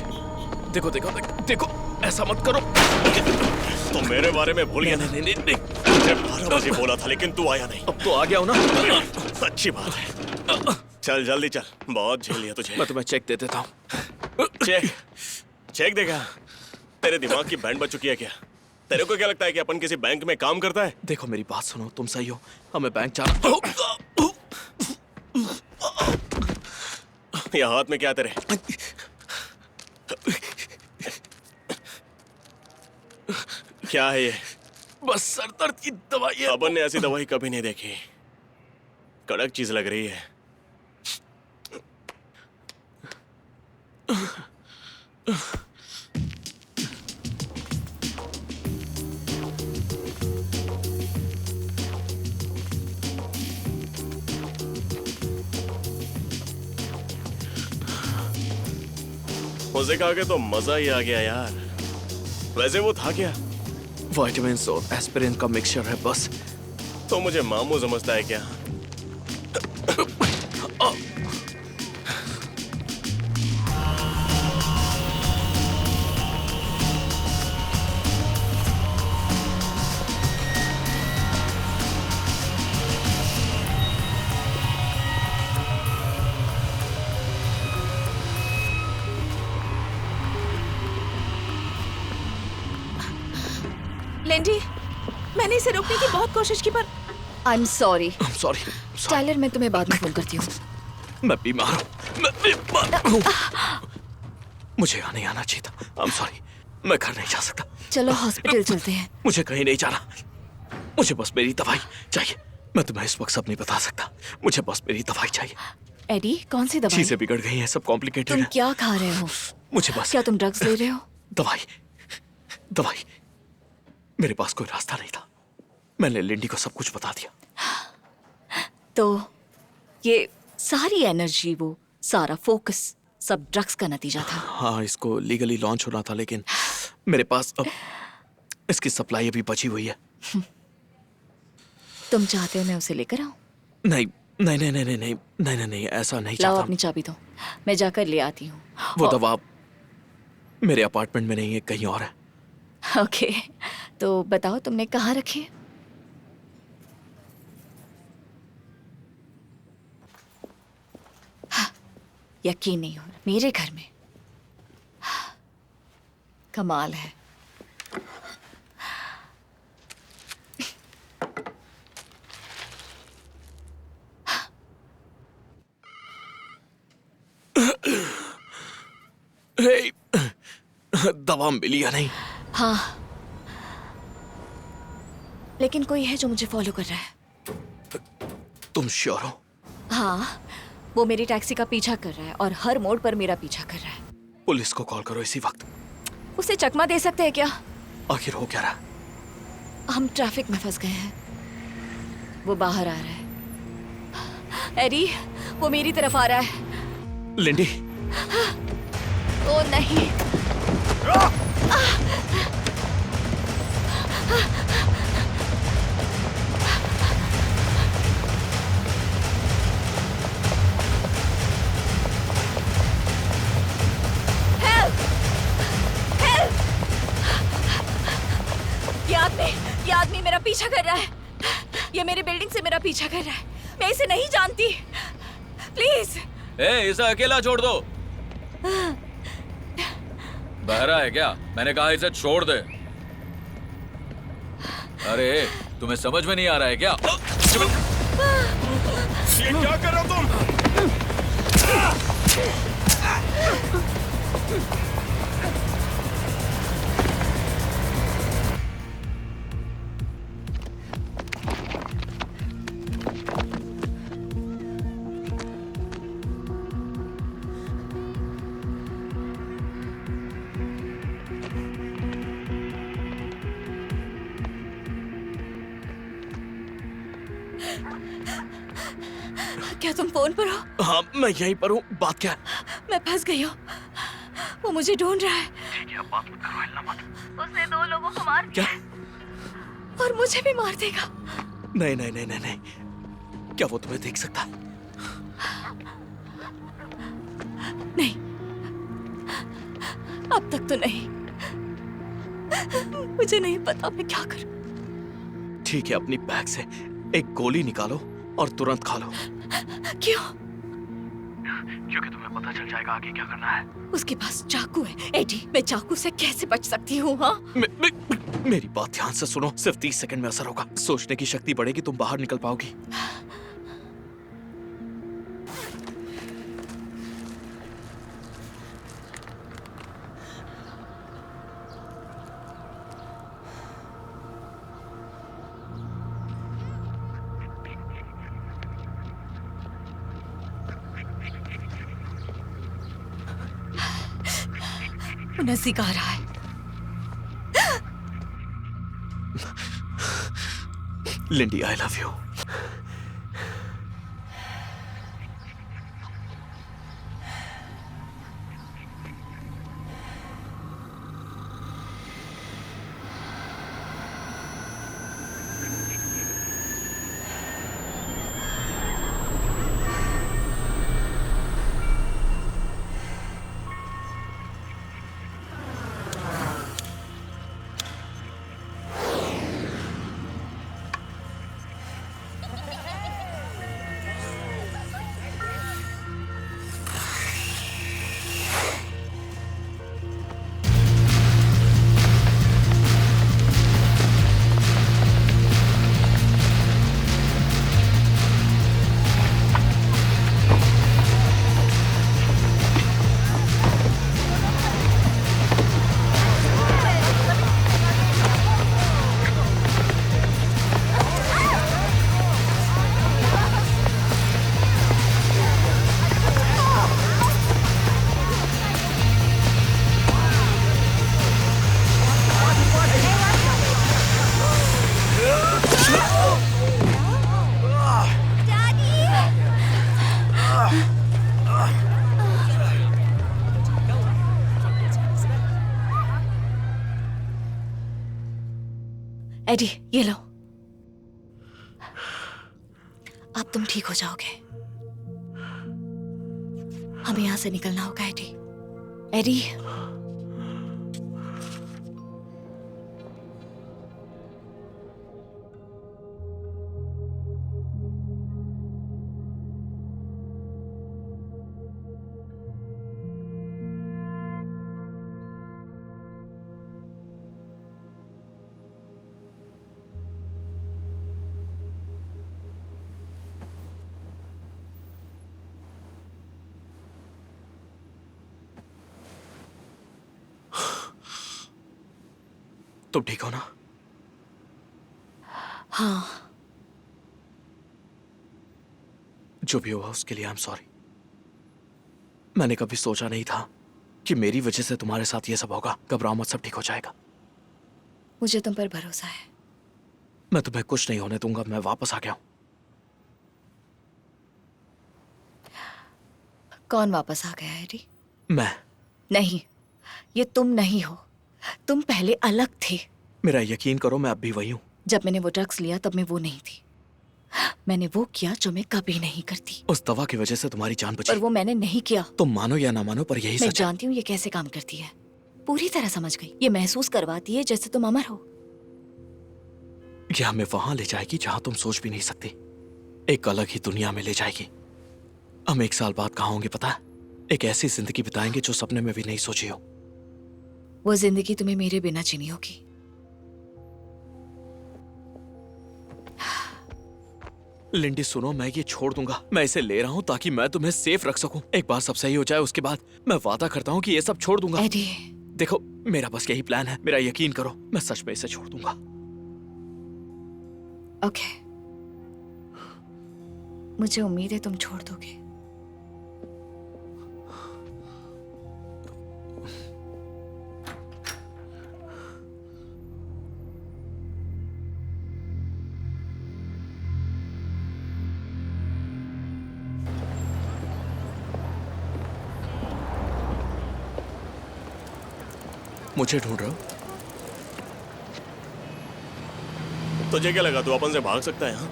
Speaker 1: देखो देखो देखो देखो, ऐसा मत करो।
Speaker 2: तो मेरे बारे में भूल गया।
Speaker 1: नहीं।
Speaker 2: मुझे 12 बजे बोला था लेकिन तू आया नहीं।
Speaker 1: अब तो आ गया हूं ना।
Speaker 2: अच्छी बात है। चल जल्दी चल, बहुत झेल लिया तुझे।
Speaker 1: मैं तुम्हें चेक दे देता हूँ।
Speaker 2: चेक देगा? तेरे दिमाग की बैंड बज चुकी है क्या? तेरे को क्या लगता है कि अपन किसी बैंक में काम करता है?
Speaker 1: देखो मेरी बात सुनो, तुम सही हो। हमें बैंक जाना।
Speaker 2: ये हाथ में क्या तेरे? क्या है ये?
Speaker 1: बस सर दर्द की दवाई है।
Speaker 2: अपन ने ऐसी दवाई कभी नहीं देखी। कड़क चीज लग रही है। उसे खा के तो मजा ही आ गया यार। वैसे वो था क्या?
Speaker 1: विटामिन और एस्पिरिन का मिक्सचर है बस।
Speaker 2: तो मुझे मामू समझता है क्या?
Speaker 3: लेंडी, मैंने इसे रोकने की बहुत कोशिश की पर
Speaker 8: I am sorry.
Speaker 1: Sorry
Speaker 8: Tyler, मैं तुम्हें बाद में फोन करती हूँ।
Speaker 1: मैं बीमार हूँ। मुझे यहाँ नहीं आना चाहिए था। आई एम सॉरी। मैं घर नहीं जा सकता।
Speaker 8: चलो हॉस्पिटल चलते हैं।
Speaker 1: मुझे कहीं नहीं जाना। मुझे बस मेरी दवाई चाहिए। मैं तुम्हें इस वक्त सब नहीं बता सकता। मुझे बस मेरी दवाई चाहिए।
Speaker 8: एडी, कौन सी दवाई?
Speaker 1: चीजें बिगड़ गई हैं, सब कॉम्प्लिकेटेड
Speaker 8: तुम
Speaker 1: है।
Speaker 8: क्या खा रहे हो?
Speaker 1: मुझे बस।
Speaker 8: क्या तुम ड्रग्स ले रहे हो?
Speaker 1: दवाई। मेरे पास कोई रास्ता नहीं था। मैंने लिंडी को सब कुछ बता दिया।
Speaker 8: तो ये सारी एनर्जी, वो सारा फोकस सब ड्रग्स का नतीजा था।
Speaker 1: हाँ, इसको लीगली लॉन्च होना था, लेकिन मेरे पास अब इसकी सप्लाई अभी बची हुई है।
Speaker 8: तुम चाहते हो मैं उसे लेकर आऊं?
Speaker 1: नहीं नहीं नहीं नहीं नहीं नहीं नहीं, ऐसा नहीं
Speaker 8: लाओ
Speaker 1: चाहता।
Speaker 8: अपनी चाबी दो, मैं जाकर ले आती हूँ।
Speaker 1: वो दवा मेरे अपार्टमेंट में नहीं है, कहीं और है।
Speaker 8: ओके, तो बताओ तुमने कहाँ रखी है? यकीन नहीं हो रहा, मेरे घर में। कमाल है।
Speaker 1: दवा मिली या नहीं?
Speaker 8: हाँ, लेकिन कोई है जो मुझे फॉलो कर रहा है।
Speaker 1: तुम श्योर हो?
Speaker 8: हाँ, वो मेरी टैक्सी का पीछा कर रहा है और हर मोड़ पर मेरा पीछा कर रहा है।
Speaker 1: पुलिस को कॉल करो इसी वक्त।
Speaker 8: उसे चकमा दे सकते हैं क्या?
Speaker 1: आखिर हो क्या रहा?
Speaker 8: हम ट्रैफिक में फंस गए हैं। वो बाहर आ रहा है। एरी, वो मेरी तरफ आ रहा है।
Speaker 1: लिंडी।
Speaker 8: ओ नहीं। ये आदमी मेरा पीछा कर रहा है। ये मेरी बिल्डिंग से मेरा पीछा कर रहा है। मैं इसे नहीं जानती। प्लीज।
Speaker 4: इसे अकेला छोड़ दो। बहरा है क्या? मैंने कहा इसे छोड़ दे। अरे तुम्हें समझ में नहीं आ रहा है क्या?
Speaker 2: ये क्या कर रहे हो तुम?
Speaker 8: क्या तुम फोन पर हो?
Speaker 1: हाँ, मैं यहीं पर हूँ। बात क्या है?
Speaker 8: मैं फंस गई हूँ। वो मुझे ढूंढ रहा है।
Speaker 1: ठीक है, अब बात मत करो, हिलना मत।
Speaker 8: उसने 2 लोगों को मार
Speaker 1: क्या?
Speaker 8: और मुझे भी मार देगा।
Speaker 1: नहीं नहीं नहीं नहीं नहीं। क्या वो तुम्हें देख सकता है?
Speaker 8: नहीं, अब तक तो नहीं। मुझे नहीं पता मैं क्या करूं।
Speaker 1: ठीक है, अपनी बैग से एक गोली निकालो और तुरंत खा लो।
Speaker 8: क्यों?
Speaker 1: क्योंकि तुम्हें पता चल जाएगा आगे क्या करना है।
Speaker 8: उसके पास चाकू है। एडी, मैं चाकू से कैसे बच सकती हूँ? हाँ,
Speaker 1: मेरी बात ध्यान से सुनो। सिर्फ 30 सेकंड में असर होगा। सोचने की शक्ति बढ़ेगी, तुम बाहर निकल पाओगी।
Speaker 8: नजदीक आ रहा है।
Speaker 1: Lindy, I love you.
Speaker 8: Eddie, ये लो। अब तुम ठीक हो जाओगे। हमें यहां से निकलना होगा एडी। एडी,
Speaker 1: तुम ठीक हो ना?
Speaker 8: हाँ।
Speaker 1: जो भी हुआ उसके लिए आई एम सॉरी। मैंने कभी सोचा नहीं था कि मेरी वजह से तुम्हारे साथ ये सब होगा। घबराओ मत, सब ठीक हो जाएगा।
Speaker 8: मुझे तुम पर भरोसा है।
Speaker 1: मैं तुम्हें कुछ नहीं होने दूंगा। मैं वापस आ गया हूं।
Speaker 8: कौन वापस आ गया एडी?
Speaker 1: मैं
Speaker 8: नहीं, ये तुम नहीं हो। तुम पहले अलग थे।
Speaker 1: मेरा यकीन करो, मैं अब भी वही हूं।
Speaker 8: जब मैंने वो ड्रग्स लिया तब मैं वो नहीं थी। मैंने वो किया जो मैं कभी नहीं करती।
Speaker 1: उस दवा की वजह से तुम्हारी जान बची।
Speaker 8: और वो मैंने नहीं किया।
Speaker 1: तुम मानो या ना मानो, पर यही
Speaker 8: मैं
Speaker 1: सच है।
Speaker 8: जानती हूँ ये कैसे काम करती है। पूरी तरह समझ गई। ये महसूस करवाती है जैसे तुम अमर हो।
Speaker 1: ये हमें वहां ले जाएगी जहां तुम सोच भी नहीं सकती। एक अलग ही दुनिया में ले जाएगी। हम 1 साल बाद कहाँ होंगे पता है? एक ऐसी जिंदगी बिताएंगे जो सपने में भी नहीं सोची हो।
Speaker 8: वो जिंदगी तुम्हें मेरे बिना जीनी होगी।
Speaker 1: लिंडी सुनो, मैं ये छोड़ दूंगा। मैं इसे ले रहा हूँ ताकि मैं तुम्हें सेफ रख सकूं। एक बार सब सही हो जाए उसके बाद मैं वादा करता हूँ कि ये सब छोड़ दूंगा।
Speaker 8: एडी,
Speaker 1: देखो, मेरा बस यही प्लान है। मेरा यकीन करो, मैं सच में इसे छोड़ दूंगा।
Speaker 8: ओके, मुझे उम्मीद है तुम छोड़ दोगे।
Speaker 1: मुझे ढूंढ रहे हो?
Speaker 2: तुझे क्या लगा तू अपन से भाग सकता है? हाँ,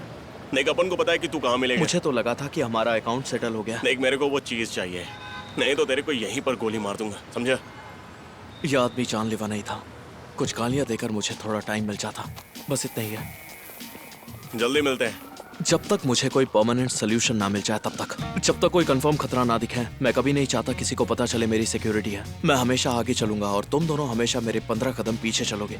Speaker 2: नेक अपन को पता है कि तू कहाँ मिलेगा।
Speaker 1: मुझे तो लगा था कि हमारा अकाउंट सेटल हो गया।
Speaker 2: नेक, मेरे को वो चीज चाहिए, नहीं तो तेरे को यहीं पर गोली मार दूंगा, समझा?
Speaker 1: यह आदमी जानलेवा नहीं था। कुछ गालियां देकर मुझे थोड़ा टाइम मिल जाता, बस इतना ही है।
Speaker 2: जल्दी मिलते हैं।
Speaker 1: जब तक मुझे कोई परमानेंट सोल्यूशन ना मिल जाए तब तक, जब तक कोई कंफर्म खतरा ना दिखे, मैं कभी नहीं चाहता किसी को पता चले मेरी सिक्योरिटी है। मैं हमेशा आगे चलूंगा और तुम दोनों हमेशा मेरे 15 कदम पीछे चलोगे।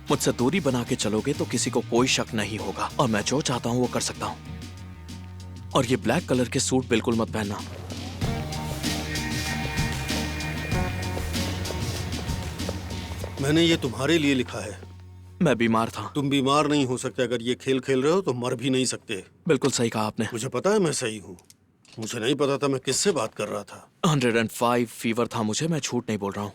Speaker 1: मुझसे दूरी बना के चलोगे तो किसी को कोई शक नहीं होगा और मैं जो चाहता हूँ वो कर सकता हूँ। और ये ब्लैक कलर के सूट बिल्कुल मत पहनना।
Speaker 6: मैंने ये तुम्हारे लिए लिखा है।
Speaker 1: मैं बीमार था।
Speaker 6: तुम बीमार नहीं हो सकते। अगर ये खेल खेल रहे हो तो मर भी नहीं सकते।
Speaker 1: बिल्कुल सही कहा आपने।
Speaker 6: मुझे पता है मैं सही हूँ। मुझे नहीं पता था मैं किससे बात कर रहा था।
Speaker 1: 105 फीवर था मुझे, मैं झूठ नहीं बोल रहा हूँ।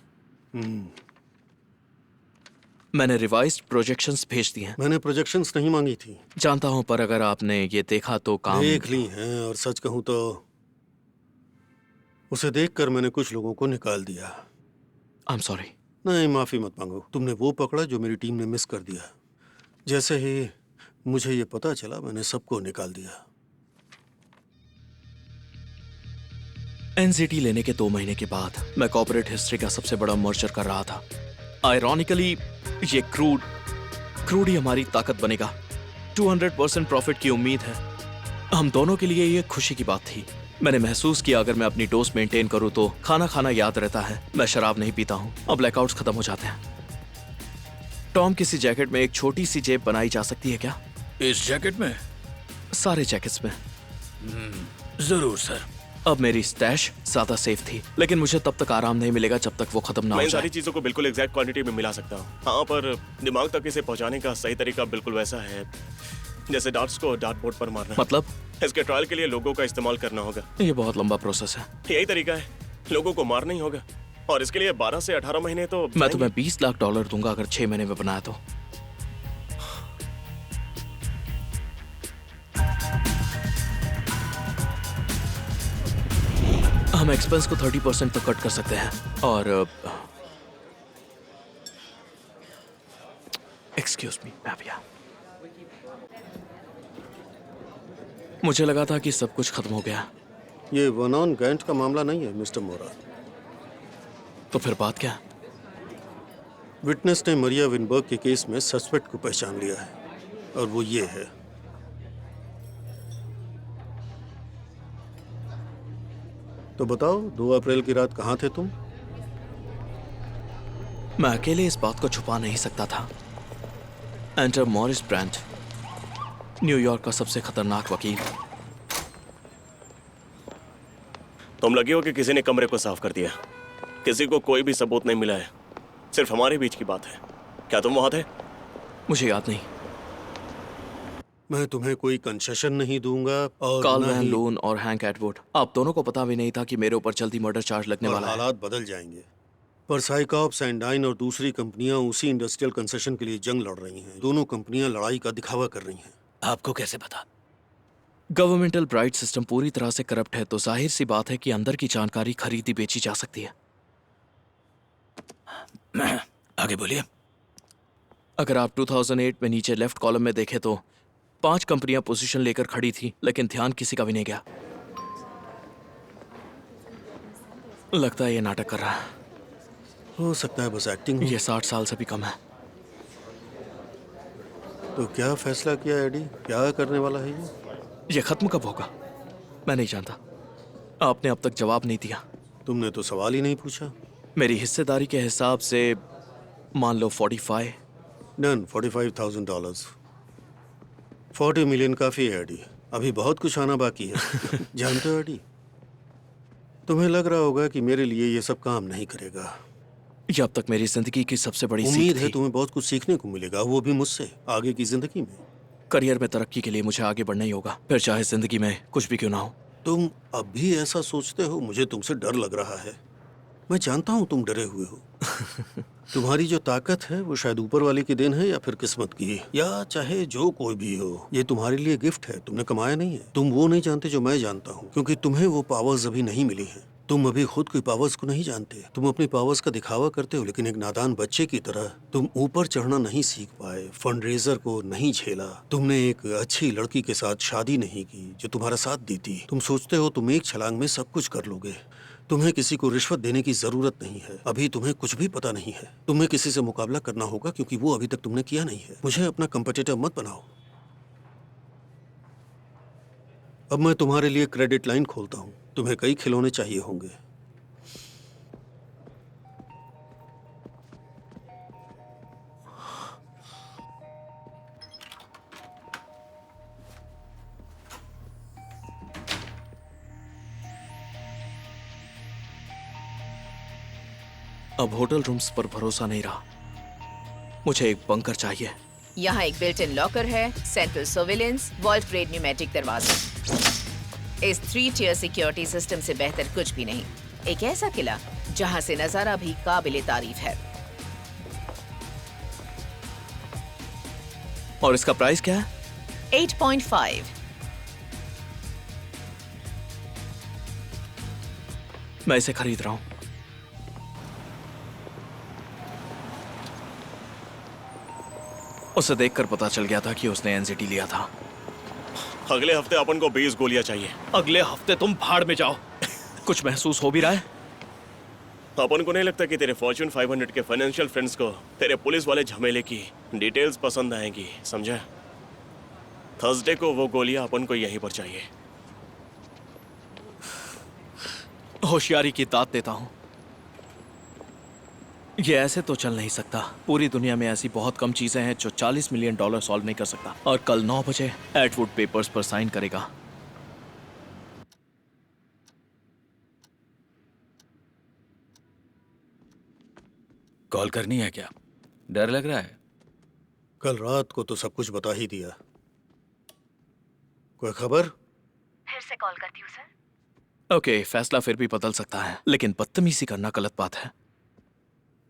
Speaker 1: मैंने रिवाइज्ड प्रोजेक्शंस भेज दिए हैं।
Speaker 6: मैंने प्रोजेक्शंस नहीं मांगी थी।
Speaker 1: जानता हूं, पर अगर आपने ये देखा तो काम
Speaker 6: देख ली हैं, और सच कहूं तो उसे देखकर मैंने कुछ लोगों को निकाल दिया।
Speaker 1: आई एम सॉरी।
Speaker 6: नहीं, माफी मत मांगो। तुमने वो पकड़ा जो मेरी टीम ने मिस कर दिया। जैसे ही मुझे ये पता चला, मैंने सबको निकाल दिया।
Speaker 1: एनसीटी लेने के 2 महीने के बाद मैं कॉर्पोरेट हिस्ट्री का सबसे बड़ा मर्जर कर रहा था। आयरॉनिकली ये क्रूड ही हमारी ताकत बनेगा। 200% प्रॉफिट की उम्मीद है। हम दोनों के लिए ये खुशी की बात थी। मैंने महसूस किया अगर मैं अपनी डोज मेंटेन करूं तो खाना खाना याद रहता है। मैं शराब नहीं पीता हूं। अब ब्लैकआउट्स खत्म हो जाते हैं। टॉम, किसी जैकेट में एक छोटी सी जेब बनाई जा सकती है क्या?
Speaker 4: इस जैकेट में?
Speaker 1: सारे जैकेट्स में।
Speaker 4: जरूर सर।
Speaker 1: अब मेरी स्टैश ज्यादा सेफ थी, लेकिन मुझे तब तक आराम नहीं मिलेगा जब तक वो खत्म ना
Speaker 2: मैं
Speaker 1: हो
Speaker 2: इन
Speaker 1: जाए।
Speaker 2: सारी चीजों को बिल्कुल एग्जैक्ट क्वांटिटी में मिला सकता हूँ। हाँ, पर दिमाग तक इसे पहुंचाने का सही तरीका बिल्कुल वैसा है जैसे डार्ट्स को डार्ट बोर्ड पर मारना।
Speaker 1: मतलब?
Speaker 2: इसके ट्रायल के लिए लोगों का इस्तेमाल करना होगा।
Speaker 1: ये बहुत लंबा प्रोसेस है।
Speaker 2: यही तरीका है, लोगों को मारना ही होगा, और इसके लिए 12 से 18 महीने तो
Speaker 1: मैं तुम्हें $20 लाख दूंगा अगर 6 महीने में बनाया तो। हम एक्सपेंस को 30% तक कट कर सकते हैं। और एक्सक्यूज मी भैया, मुझे लगा था कि सब कुछ खत्म हो गया।
Speaker 6: ये वर्नॉन गैंट का मामला नहीं है मिस्टर मोरा।
Speaker 1: तो फिर बात क्या?
Speaker 6: विटनेस ने मरिया विनबर्ग के केस में सस्पेक्ट को पहचान लिया है, और वो ये है। तो बताओ, 2 अप्रैल की रात कहाँ थे तुम?
Speaker 1: मैं अकेले इस बात को छुपा नहीं सकता था। एंटर मॉरिस ब्रांट, न्यूयॉर्क का सबसे खतरनाक वकील।
Speaker 2: तुम लगी हो कि किसी ने कमरे को साफ कर दिया। किसी को कोई भी सबूत नहीं मिला है, सिर्फ हमारे बीच की बात है। क्या तुम वहां थे?
Speaker 1: मुझे याद नहीं।
Speaker 6: मैं तुम्हें कोई कंसेशन नहीं दूंगा, और
Speaker 1: कार्ल
Speaker 6: न
Speaker 1: वैन
Speaker 6: ही-
Speaker 1: लोन और हैंक एडवर्ड, आप दोनों को पता भी नहीं था कि मेरे ऊपर जल्दी मर्डर चार्ज लगने
Speaker 6: और
Speaker 1: वाला है।
Speaker 6: हालात बदल जाएंगे। पर साइकॉप, सैंडाइन और दूसरी कंपनियां उसी इंडस्ट्रियल कंसेशन के लिए जंग लड़ रही हैं। दोनों कंपनियां लड़ाई का दिखावा कर रही हैं।
Speaker 4: आपको कैसे पता?
Speaker 1: गवर्नमेंटल ब्राइट सिस्टम पूरी तरह से करप्ट है, तो जाहिर सी बात है कि अंदर की जानकारी खरीदी बेची जा सकती है।
Speaker 4: आगे बोलिए।
Speaker 1: अगर आप 2008 में नीचे लेफ्ट कॉलम में देखें तो 5 कंपनियां पोजीशन लेकर खड़ी थी, लेकिन ध्यान किसी का भी नहीं गया। लगता है ये नाटक कर रहा है।
Speaker 6: हो सकता है बस एक्टिंग।
Speaker 1: ये 60 साल से भी कम है।
Speaker 6: तो क्या फैसला किया एडी? क्या करने वाला है ये?
Speaker 1: ये खत्म कब होगा? मैं नहीं जानता। आपने अब तक जवाब नहीं दिया।
Speaker 6: तुमने तो सवाल ही नहीं पूछा।
Speaker 1: मेरी हिस्सेदारी के हिसाब से मान लो 45।
Speaker 6: डन, $45,000। 40 मिलियन काफी है एडी। अभी बहुत कुछ आना बाकी है। जानते हो एडी, तुम्हें लग रहा होगा कि मेरे लिए ये सब काम नहीं करेगा।
Speaker 1: ये अब तक मेरी जिंदगी की सबसे बड़ी
Speaker 6: उम्मीद
Speaker 1: सीख
Speaker 6: है
Speaker 1: थी।
Speaker 6: तुम्हें बहुत कुछ सीखने को मिलेगा, वो भी मुझसे, आगे की जिंदगी में।
Speaker 1: करियर में तरक्की के लिए मुझे आगे बढ़ना ही होगा, फिर चाहे जिंदगी में कुछ भी क्यों ना हो।
Speaker 6: तुम अब भी ऐसा सोचते हो? मुझे तुमसे डर लग रहा है। मैं जानता हूं तुम डरे हुए हो। तुम्हारी जो ताकत है वो शायद ऊपर वाले की देन है, या फिर किस्मत की, या चाहे जो कोई भी हो। ये तुम्हारे लिए गिफ्ट है, तुमने कमाया नहीं है। तुम वो नहीं जानते जो मैं जानता हूँ, क्योंकि तुम्हें वो पावर्स अभी नहीं मिली हैं। तुम अभी खुद की पावर्स को नहीं जानते। तुम अपनी पावर्स का दिखावा करते हो, लेकिन एक नादान बच्चे की तरह तुम ऊपर चढ़ना नहीं सीख पाए, फंडरेजर को नहीं झेला, तुमने एक अच्छी लड़की के साथ शादी नहीं की जो तुम्हारा साथ देती। तुम सोचते हो तुम एक छलांग में सब कुछ कर लोगे। तुम्हें किसी को रिश्वत देने की जरूरत नहीं है। अभी तुम्हें कुछ भी पता नहीं है। तुम्हें किसी से मुकाबला करना होगा, क्योंकि वो अभी तक तुमने किया नहीं है। मुझे अपना कंपटीटर मत बनाओ। अब मैं तुम्हारे लिए क्रेडिट लाइन खोलता हूँ। तुम्हें कई खिलौने चाहिए होंगे।
Speaker 1: अब होटल रूम्स पर भरोसा नहीं रहा। मुझे एक बंकर चाहिए।
Speaker 3: यहाँ एक बिल्ट इन लॉकर है, central surveillance, vault grade pneumatic दरवाजा। इस 3 tier सिक्योरिटी सिस्टम से बेहतर कुछ भी नहीं। एक ऐसा किला जहां से नजारा भी काबिले तारीफ है।
Speaker 1: और इसका प्राइस क्या है?
Speaker 3: 8.5।
Speaker 1: मैं इसे खरीद रहा हूं। उसे देखकर पता चल गया था कि उसने एनसीटी लिया था।
Speaker 2: अगले हफ्ते अपन को 20 गोलियां चाहिए।
Speaker 1: अगले हफ्ते तुम भाड़ में जाओ। कुछ महसूस हो भी रहा है?
Speaker 2: अपन को नहीं लगता कि तेरे फॉर्च्यून 500 के फाइनेंशियल फ्रेंड्स को तेरे पुलिस वाले झमेले की डिटेल्स पसंद आएंगी, समझा? थर्सडे को वो गोलियां अपन को यहीं पर चाहिए।
Speaker 1: होशियारी की दात देता हूं। ये ऐसे तो चल नहीं सकता। पूरी दुनिया में ऐसी बहुत कम चीजें हैं जो $40 मिलियन सॉल्व नहीं कर सकता। और कल 9 बजे एटवुड पेपर्स पर साइन करेगा।
Speaker 4: कॉल करनी है क्या? डर लग रहा है?
Speaker 6: कल रात को तो सब कुछ बता ही दिया। कोई खबर?
Speaker 5: फिर से कॉल करती हूँ सर।
Speaker 1: ओके, फैसला फिर भी बदल सकता है, लेकिन बदतमीजी करना गलत बात है।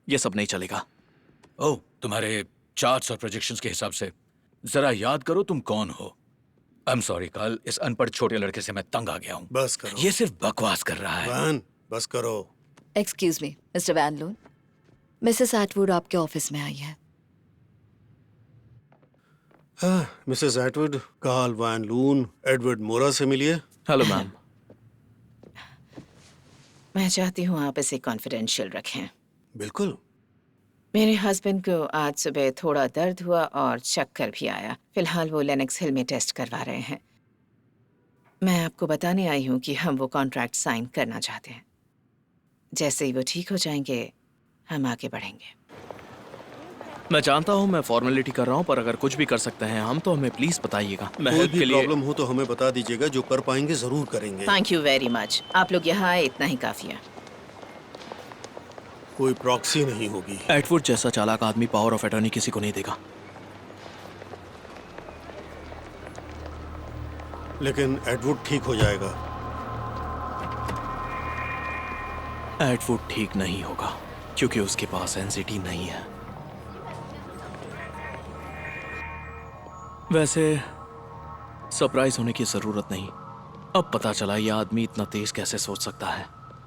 Speaker 1: ये सब नहीं चलेगा।
Speaker 4: ओह, तुम्हारे चार्ट्स और प्रोजेक्शंस के हिसाब से जरा याद करो तुम कौन हो। आई एम सॉरी कार्ल, इस अनपढ़ छोटे लड़के से मैं तंग आ गया हूँ।
Speaker 6: बस करो।
Speaker 4: ये सिर्फ बकवास कर रहा है।
Speaker 6: वैन, बस करो।
Speaker 8: एक्सक्यूज मी मिस्टर वैन लून, मिसेस एटवुड आपके ऑफिस में आई है।
Speaker 6: हाँ, मिसेस एटवुड, कार्ल वैन लून, एडवर्ड मोरा से मिलिए।
Speaker 1: Hello ma'am.
Speaker 3: मैं चाहती हूँ आप इसे कॉन्फिडेंशियल रखें।
Speaker 6: बिल्कुल।
Speaker 3: मेरे हस्बैंड को आज सुबह थोड़ा दर्द हुआ और चक्कर भी आया। फिलहाल वो लेनेक्स हिल में टेस्ट करवा रहे हैं। मैं आपको बताने आई हूँ कि हम वो कॉन्ट्रैक्ट साइन करना चाहते हैं। जैसे ही वो ठीक हो जाएंगे हम आगे बढ़ेंगे।
Speaker 1: मैं जानता हूँ मैं फॉर्मेलिटी कर रहा हूँ, पर अगर कुछ भी कर सकते हैं हम तो हमें प्लीज बताइएगा। मैं
Speaker 6: कोई
Speaker 1: हेल्प
Speaker 6: भी
Speaker 1: के लिए
Speaker 6: प्रॉब्लम हो तो हमें बता दीजिएगा। जो कर पाएंगे जरूर करेंगे।
Speaker 3: Thank you very much. आप लोग यहाँ आए, इतना ही काफी है।
Speaker 6: कोई प्रॉक्सी नहीं होगी।
Speaker 1: एटवुड जैसा चालाक आदमी पावर ऑफ अटॉर्नी किसी को नहीं देगा।
Speaker 6: लेकिन एडवुड ठीक हो जाएगा।
Speaker 1: एटवुड ठीक नहीं होगा क्योंकि उसके पास एनसीटी नहीं है। वैसे सरप्राइज होने की जरूरत नहीं। अब पता चला यह आदमी इतना तेज कैसे सोच सकता है।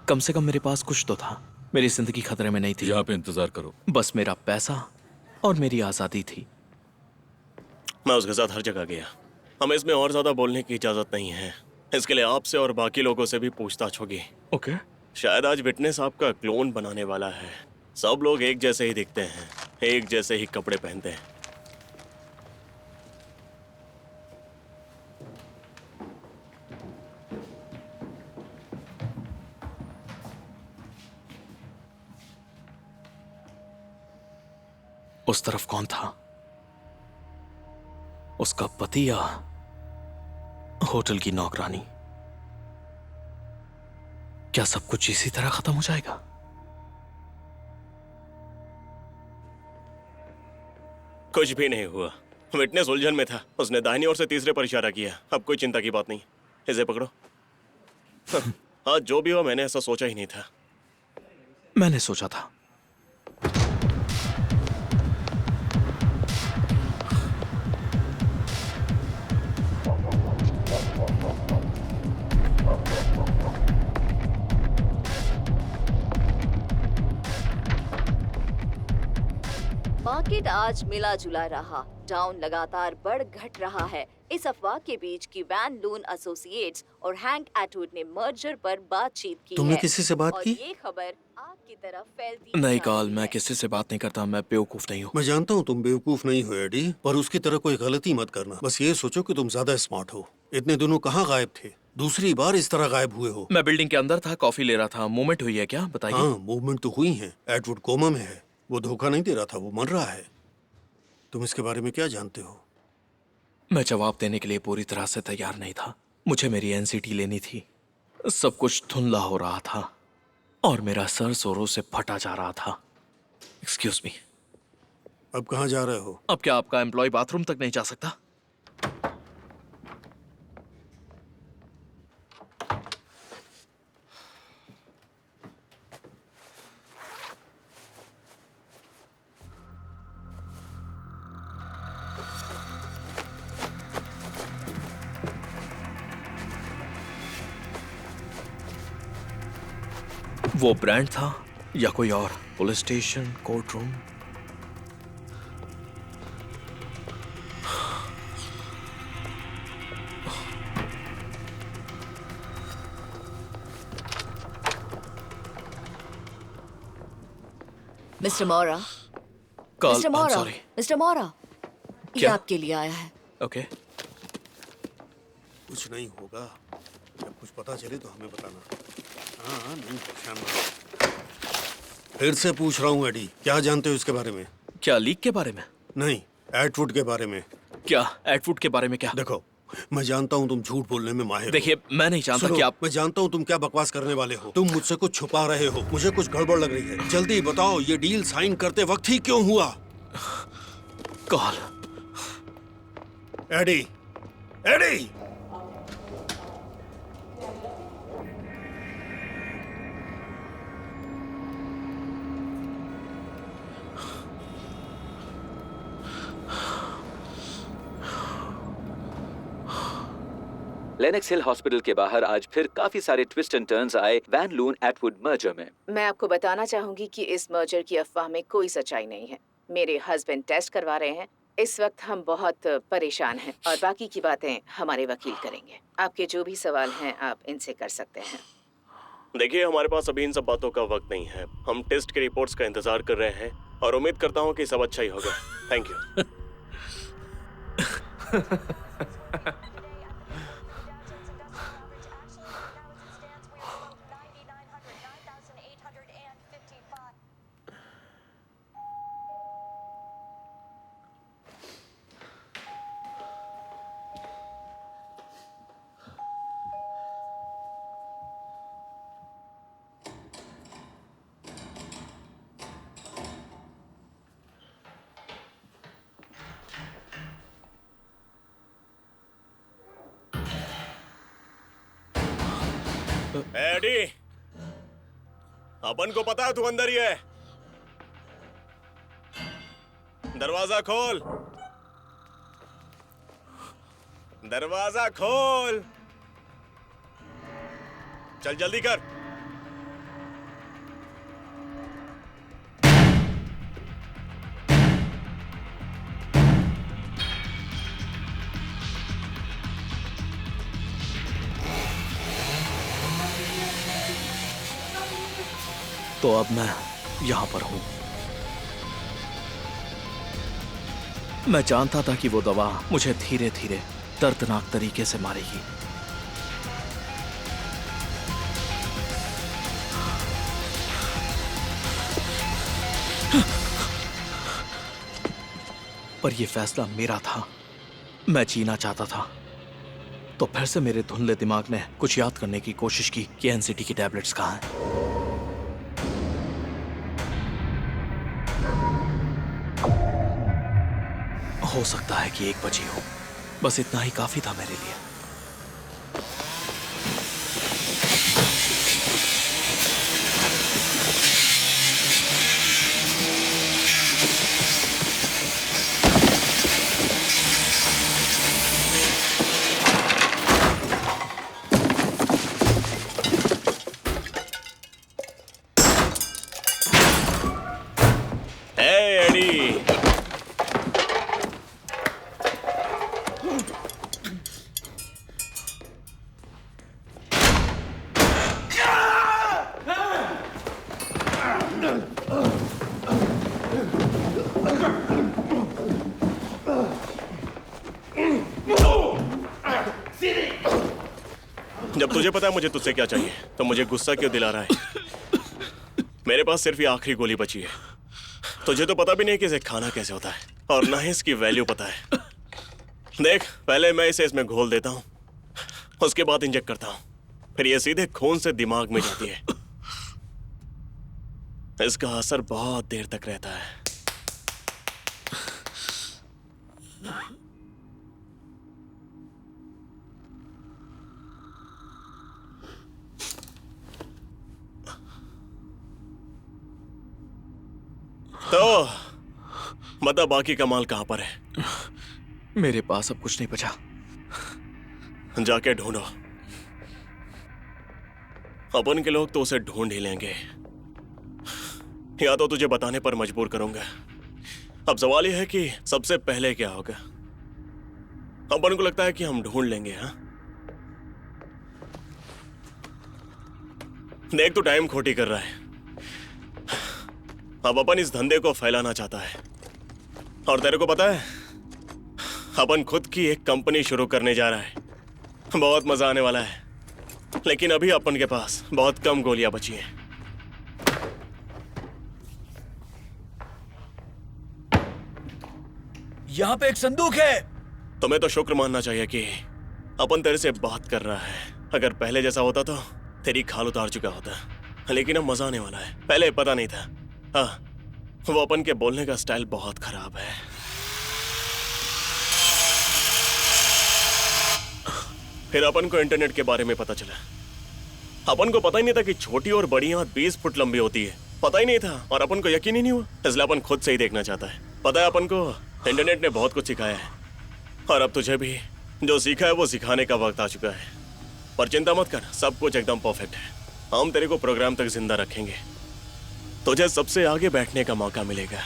Speaker 1: कम से कम मेरे पास कुछ तो था। मेरी जिंदगी खतरे में नहीं थी।
Speaker 4: यहाँ पे इंतजार करो।
Speaker 1: बस मेरा पैसा और मेरी आजादी थी।
Speaker 2: मैं उसके साथ हर जगह गया। हमें इसमें और ज्यादा बोलने की इजाजत नहीं है। इसके लिए आपसे और बाकी लोगों से भी पूछताछ होगी।
Speaker 1: ओके।
Speaker 2: शायद आज विटनेस आपका क्लोन बनाने वाला है। सब लोग एक जैसे ही दिखते हैं, एक जैसे ही कपड़े पहनते हैं।
Speaker 1: उस तरफ कौन था? उसका पति या होटल की नौकरानी? क्या सब कुछ इसी तरह खत्म हो जाएगा?
Speaker 2: कुछ भी नहीं हुआ। विटनेस उलझन में था। उसने दाहिनी ओर से तीसरे पर इशारा किया। अब कोई चिंता की बात नहीं। इसे पकड़ो। हाँ, जो भी हुआ मैंने ऐसा सोचा ही नहीं था।
Speaker 1: मैंने सोचा था।
Speaker 8: मार्केट आज मिला जुला रहा। डाउन लगातार बढ़ घट रहा है। इस अफवाह के बीच कि वैन लून एसोसिएट्स और हैंक एटवुड ने मर्जर पर बातचीत की
Speaker 6: तुमने
Speaker 8: है।
Speaker 6: किसी से बात
Speaker 8: और
Speaker 6: की?
Speaker 8: ये खबर आग की तरफ फैलती
Speaker 1: नहीं
Speaker 8: जा
Speaker 1: कार्ल,
Speaker 8: रही
Speaker 1: मैं
Speaker 8: है।
Speaker 1: किसी से बात नहीं करता। मैं बेवकूफ नहीं हूँ।
Speaker 6: मैं जानता हूँ तुम बेवकूफ नहीं हो एडी, पर उसकी तरह कोई गलती मत करना। बस ये सोचो कि तुम ज्यादा स्मार्ट हो। इतने दिनों कहाँ गायब थे? दूसरी बार इस तरह गायब हुए हो।
Speaker 1: मैं बिल्डिंग के अंदर था, कॉफी ले रहा था। मूवमेंट हुई है क्या? बताइए।
Speaker 6: हाँ, मूवमेंट तो हुई है। एडवर्ड कोमा में है। वो धोखा नहीं दे रहा था, वो मर रहा है। तुम इसके बारे में क्या जानते हो?
Speaker 1: मैं जवाब देने के लिए पूरी तरह से तैयार नहीं था। मुझे मेरी एनसीटी लेनी थी। सब कुछ धुंधला हो रहा था और मेरा सर जोरों से फटा जा रहा था। Excuse me.
Speaker 6: अब कहाँ जा रहे हो?
Speaker 1: अब क्या आपका एम्प्लॉय बाथरूम तक नहीं जा सकता? वो ब्रांड था या कोई और? Police station, court room?
Speaker 8: Mister मोरा, मिस्टर मोरा, मिस्टर मोरा, ये
Speaker 1: क्या?
Speaker 8: आपके लिए आया है।
Speaker 1: ओके।
Speaker 6: कुछ नहीं होगा, जब कुछ पता चले तो हमें बताना। हाँ, नहीं परेशान मत। फिर से पूछ रहा हूँ एडी, क्या जानते हो इसके बारे में?
Speaker 1: क्या लीक के बारे में?
Speaker 6: नहीं, एटवुड के बारे में।
Speaker 1: क्या एटवुड के बारे में? क्या?
Speaker 6: देखो, मैं जानता हूँ तुम झूठ बोलने में माहिर हो।
Speaker 1: देखिए, मैं नहीं जानता कि आप।
Speaker 6: मैं जानता हूँ तुम क्या बकवास करने वाले हो। तुम मुझसे कुछ छुपा रहे हो। मुझे कुछ गड़बड़ लग रही है। जल्दी बताओ, ये डील साइन करते वक्त ही क्यों हुआ?
Speaker 1: Call.
Speaker 6: Eddie, Eddie!
Speaker 4: Lenox Hill hospital के बाहर आज फिर काफी सारे ट्विस्ट एंड टर्न्स आए वैन लून एटवुड मर्जर में।
Speaker 3: मैं आपको बताना चाहूंगी कि इस मर्जर की अफवाह में कोई सच्चाई नहीं है। मेरे हस्बैंड टेस्ट करवा रहे हैं। इस वक्त हम बहुत परेशान हैं और बाकी की बातें हमारे वकील करेंगे। आपके जो भी सवाल हैं आप इनसे कर सकते हैं।
Speaker 2: देखिए, हमारे पास अभी इन सब बातों का वक्त नहीं है। हम टेस्ट के रिपोर्ट्स का इंतजार कर रहे हैं और उम्मीद करता हूँ कि सब अच्छा ही होगा। Thank you. एडी, अपन को पता है तू अंदर ही है। दरवाजा खोल, दरवाजा खोल। चल जल्दी कर।
Speaker 1: तो अब मैं यहां पर हूं। मैं जानता था कि वो दवा मुझे धीरे धीरे दर्दनाक तरीके से मारेगी। पर यह फैसला मेरा था। मैं जीना चाहता था। तो फिर से मेरे धुंधले दिमाग ने कुछ याद करने की कोशिश की कि एनसीटी की टैबलेट्स कहाँ हैं। हो सकता है कि 1 बजी हो। बस इतना ही काफी था मेरे लिए।
Speaker 2: जब तुझे पता है मुझे तुझसे क्या चाहिए तो मुझे गुस्सा क्यों दिला रहा है? मेरे पास सिर्फ ये आखिरी गोली बची है। तुझे तो पता भी नहीं कि इसे खाना कैसे होता है और ना ही इसकी वैल्यू पता है। देख, पहले मैं इसे इसमें घोल देता हूँ, उसके बाद इंजेक्ट करता हूँ, फिर ये सीधे खून से दिमाग में जाती है। इसका असर बहुत देर तक रहता है। तो बता, बाकी का माल कहां पर है?
Speaker 1: मेरे पास अब कुछ नहीं बचा।
Speaker 2: जाके ढूंढो अपन के लोग तो उसे ढूंढ ही लेंगे, या तो तुझे बताने पर मजबूर करूंगा। अब सवाल यह है कि सबसे पहले क्या होगा। अपन को लगता है कि हम ढूंढ लेंगे। हाँ, देख तो टाइम खोटी कर रहा है। अब अपन इस धंधे को फैलाना चाहता है, और तेरे को पता है अपन खुद की एक कंपनी शुरू करने जा रहा है। बहुत मजा आने वाला है, लेकिन अभी अपन के पास बहुत कम गोलियां बची हैं।
Speaker 4: यहाँ पे एक संदूक है।
Speaker 2: तुम्हें तो शुक्र मानना चाहिए कि अपन तेरे से बात कर रहा है। अगर पहले जैसा होता तो तेरी खाल उतार चुका होता, लेकिन अब मजा आने वाला है। पहले पता नहीं था। हाँ, वो अपन के बोलने का स्टाइल बहुत खराब है। फिर अपन को इंटरनेट के बारे में पता चला। अपन को पता ही नहीं था कि छोटी और बड़ी आंत 20 फुट लंबी होती है। पता ही नहीं था, और अपन को यकीन ही नहीं हुआ, इसलिए अपन खुद से ही देखना चाहता है। पता है, अपन को इंटरनेट ने बहुत कुछ सिखाया है, और अब तुझे भी जो सीखा है वो सिखाने का वक्त आ चुका है। पर चिंता मत कर, सब कुछ एकदम परफेक्ट है। हम तेरे को प्रोग्राम तक जिंदा रखेंगे। तुझे सबसे आगे बैठने का मौका मिलेगा।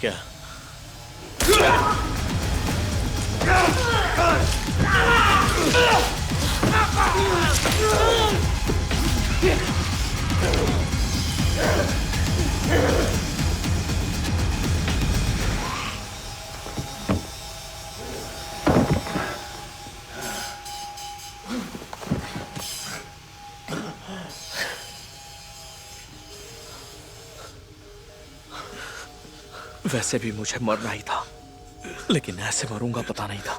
Speaker 2: क्या?
Speaker 1: वैसे भी मुझे मरना ही था, लेकिन ऐसे मरूंगा पता नहीं था।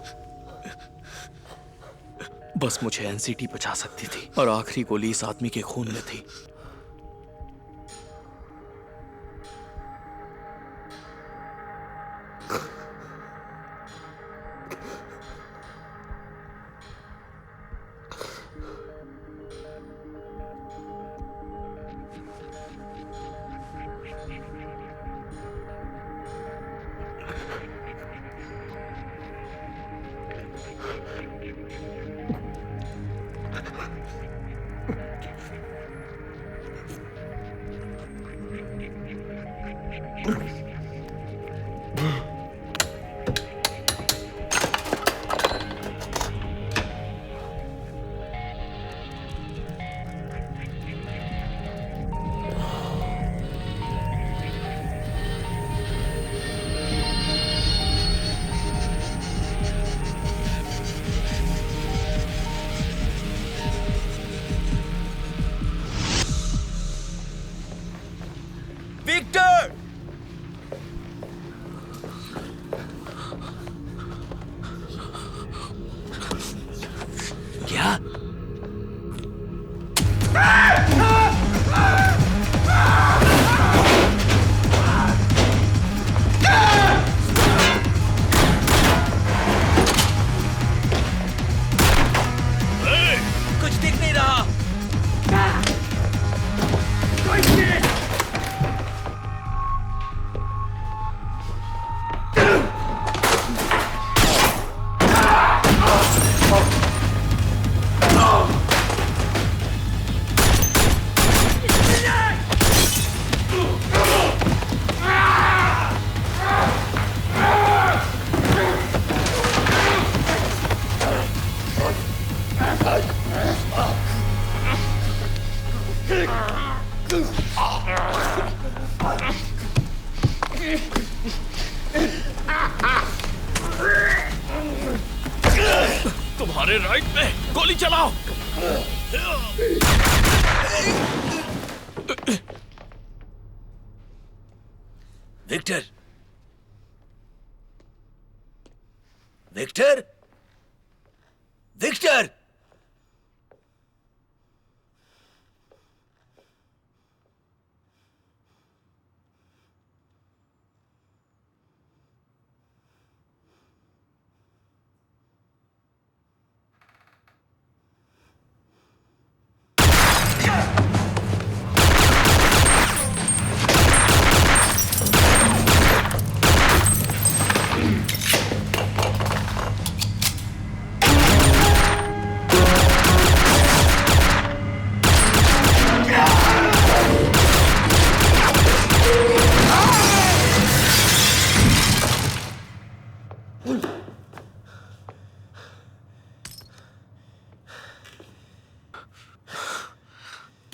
Speaker 1: बस मुझे एनसीटी बचा सकती थी, और आखिरी गोली इस आदमी के खून में थी।
Speaker 4: विक्टर!
Speaker 1: क्या?
Speaker 4: कुछ दिख नहीं रहा।
Speaker 1: तुम्हारे राइट में गोली चलाओ।
Speaker 4: विक्टर! विक्टर! विक्टर!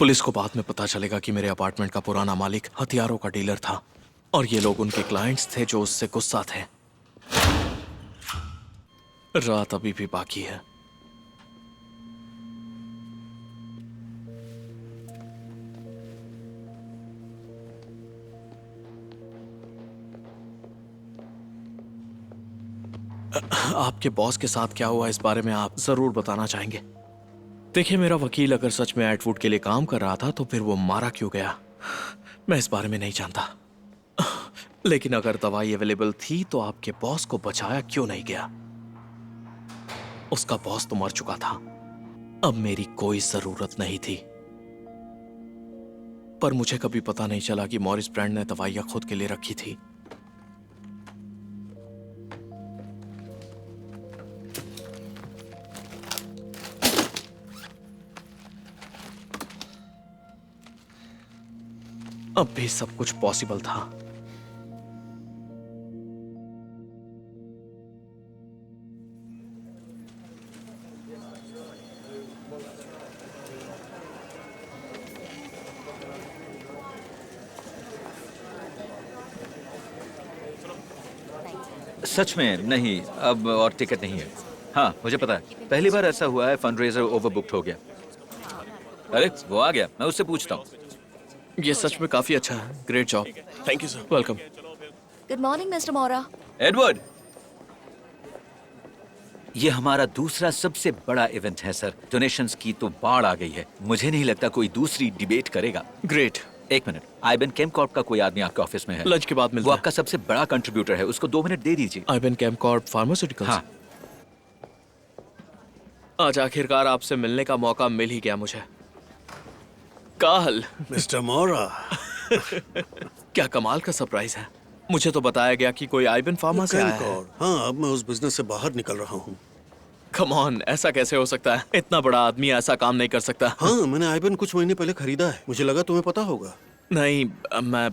Speaker 1: पुलिस को बाद में पता चलेगा कि मेरे अपार्टमेंट का पुराना मालिक हथियारों का डीलर था और ये लोग उनके क्लाइंट्स थे जो उससे गुस्सा थे। रात अभी भी बाकी है। आपके बॉस के साथ क्या हुआ, इस बारे में आप जरूर बताना चाहेंगे? देखिए, मेरा वकील अगर सच में एडवुड के लिए काम कर रहा था तो फिर वो मारा क्यों गया, मैं इस बारे में नहीं जानता। लेकिन अगर दवाई अवेलेबल थी तो आपके बॉस को बचाया क्यों नहीं गया? उसका बॉस तो मर चुका था, अब मेरी कोई जरूरत नहीं थी। पर मुझे कभी पता नहीं चला कि मॉरिस ब्रांड ने दवाइयां खुद के लिए रखी थी। अब भी सब कुछ पॉसिबल था।
Speaker 4: सच में नहीं, अब और टिकट नहीं है। हाँ, मुझे पता है, पहली बार ऐसा हुआ है फंडरेजर ओवरबुक्ड हो गया। अरे वो आ गया, मैं उससे पूछता हूँ।
Speaker 1: ये सच में काफी अच्छा है। Great job.
Speaker 2: Thank you sir.
Speaker 1: Welcome.
Speaker 8: Good morning mister मोरा।
Speaker 4: एडवर्ड, ये हमारा दूसरा सबसे बड़ा इवेंट है सर। डोनेशंस की तो बाढ़ आ गई है। मुझे नहीं लगता कोई दूसरी डिबेट करेगा।
Speaker 1: ग्रेट।
Speaker 4: एक मिनट, आइबन केमकॉर्प का कोई आदमी आपके ऑफिस में है?
Speaker 1: लंच के बाद मिलता
Speaker 4: वो
Speaker 1: है।
Speaker 4: आपका सबसे बड़ा कंट्रीब्यूटर है, उसको 2 मिनट दे दीजिए।
Speaker 1: आइबन केमकॉर्प फार्मास्यूटिकल्स।
Speaker 4: हाँ।
Speaker 1: आज आखिरकार आपसे मिलने का मौका मिल ही गया मुझे। काल।
Speaker 6: मिस्टर मोरा।
Speaker 1: क्या कमाल का सरप्राइज है। मुझे तो बताया गया कि कोई आइबन फार्मा से आया है।
Speaker 6: हाँ, अब मैं उस बिजनेस से बाहर निकल रहा हूँ।
Speaker 1: कम ऑन, ऐसा कैसे हो सकता है? इतना बड़ा आदमी ऐसा काम नहीं कर सकता।
Speaker 6: हाँ, मैंने आइबन कुछ महीने पहले खरीदा है। मुझे लगा तुम्हें पता होगा।
Speaker 1: नहीं, मैं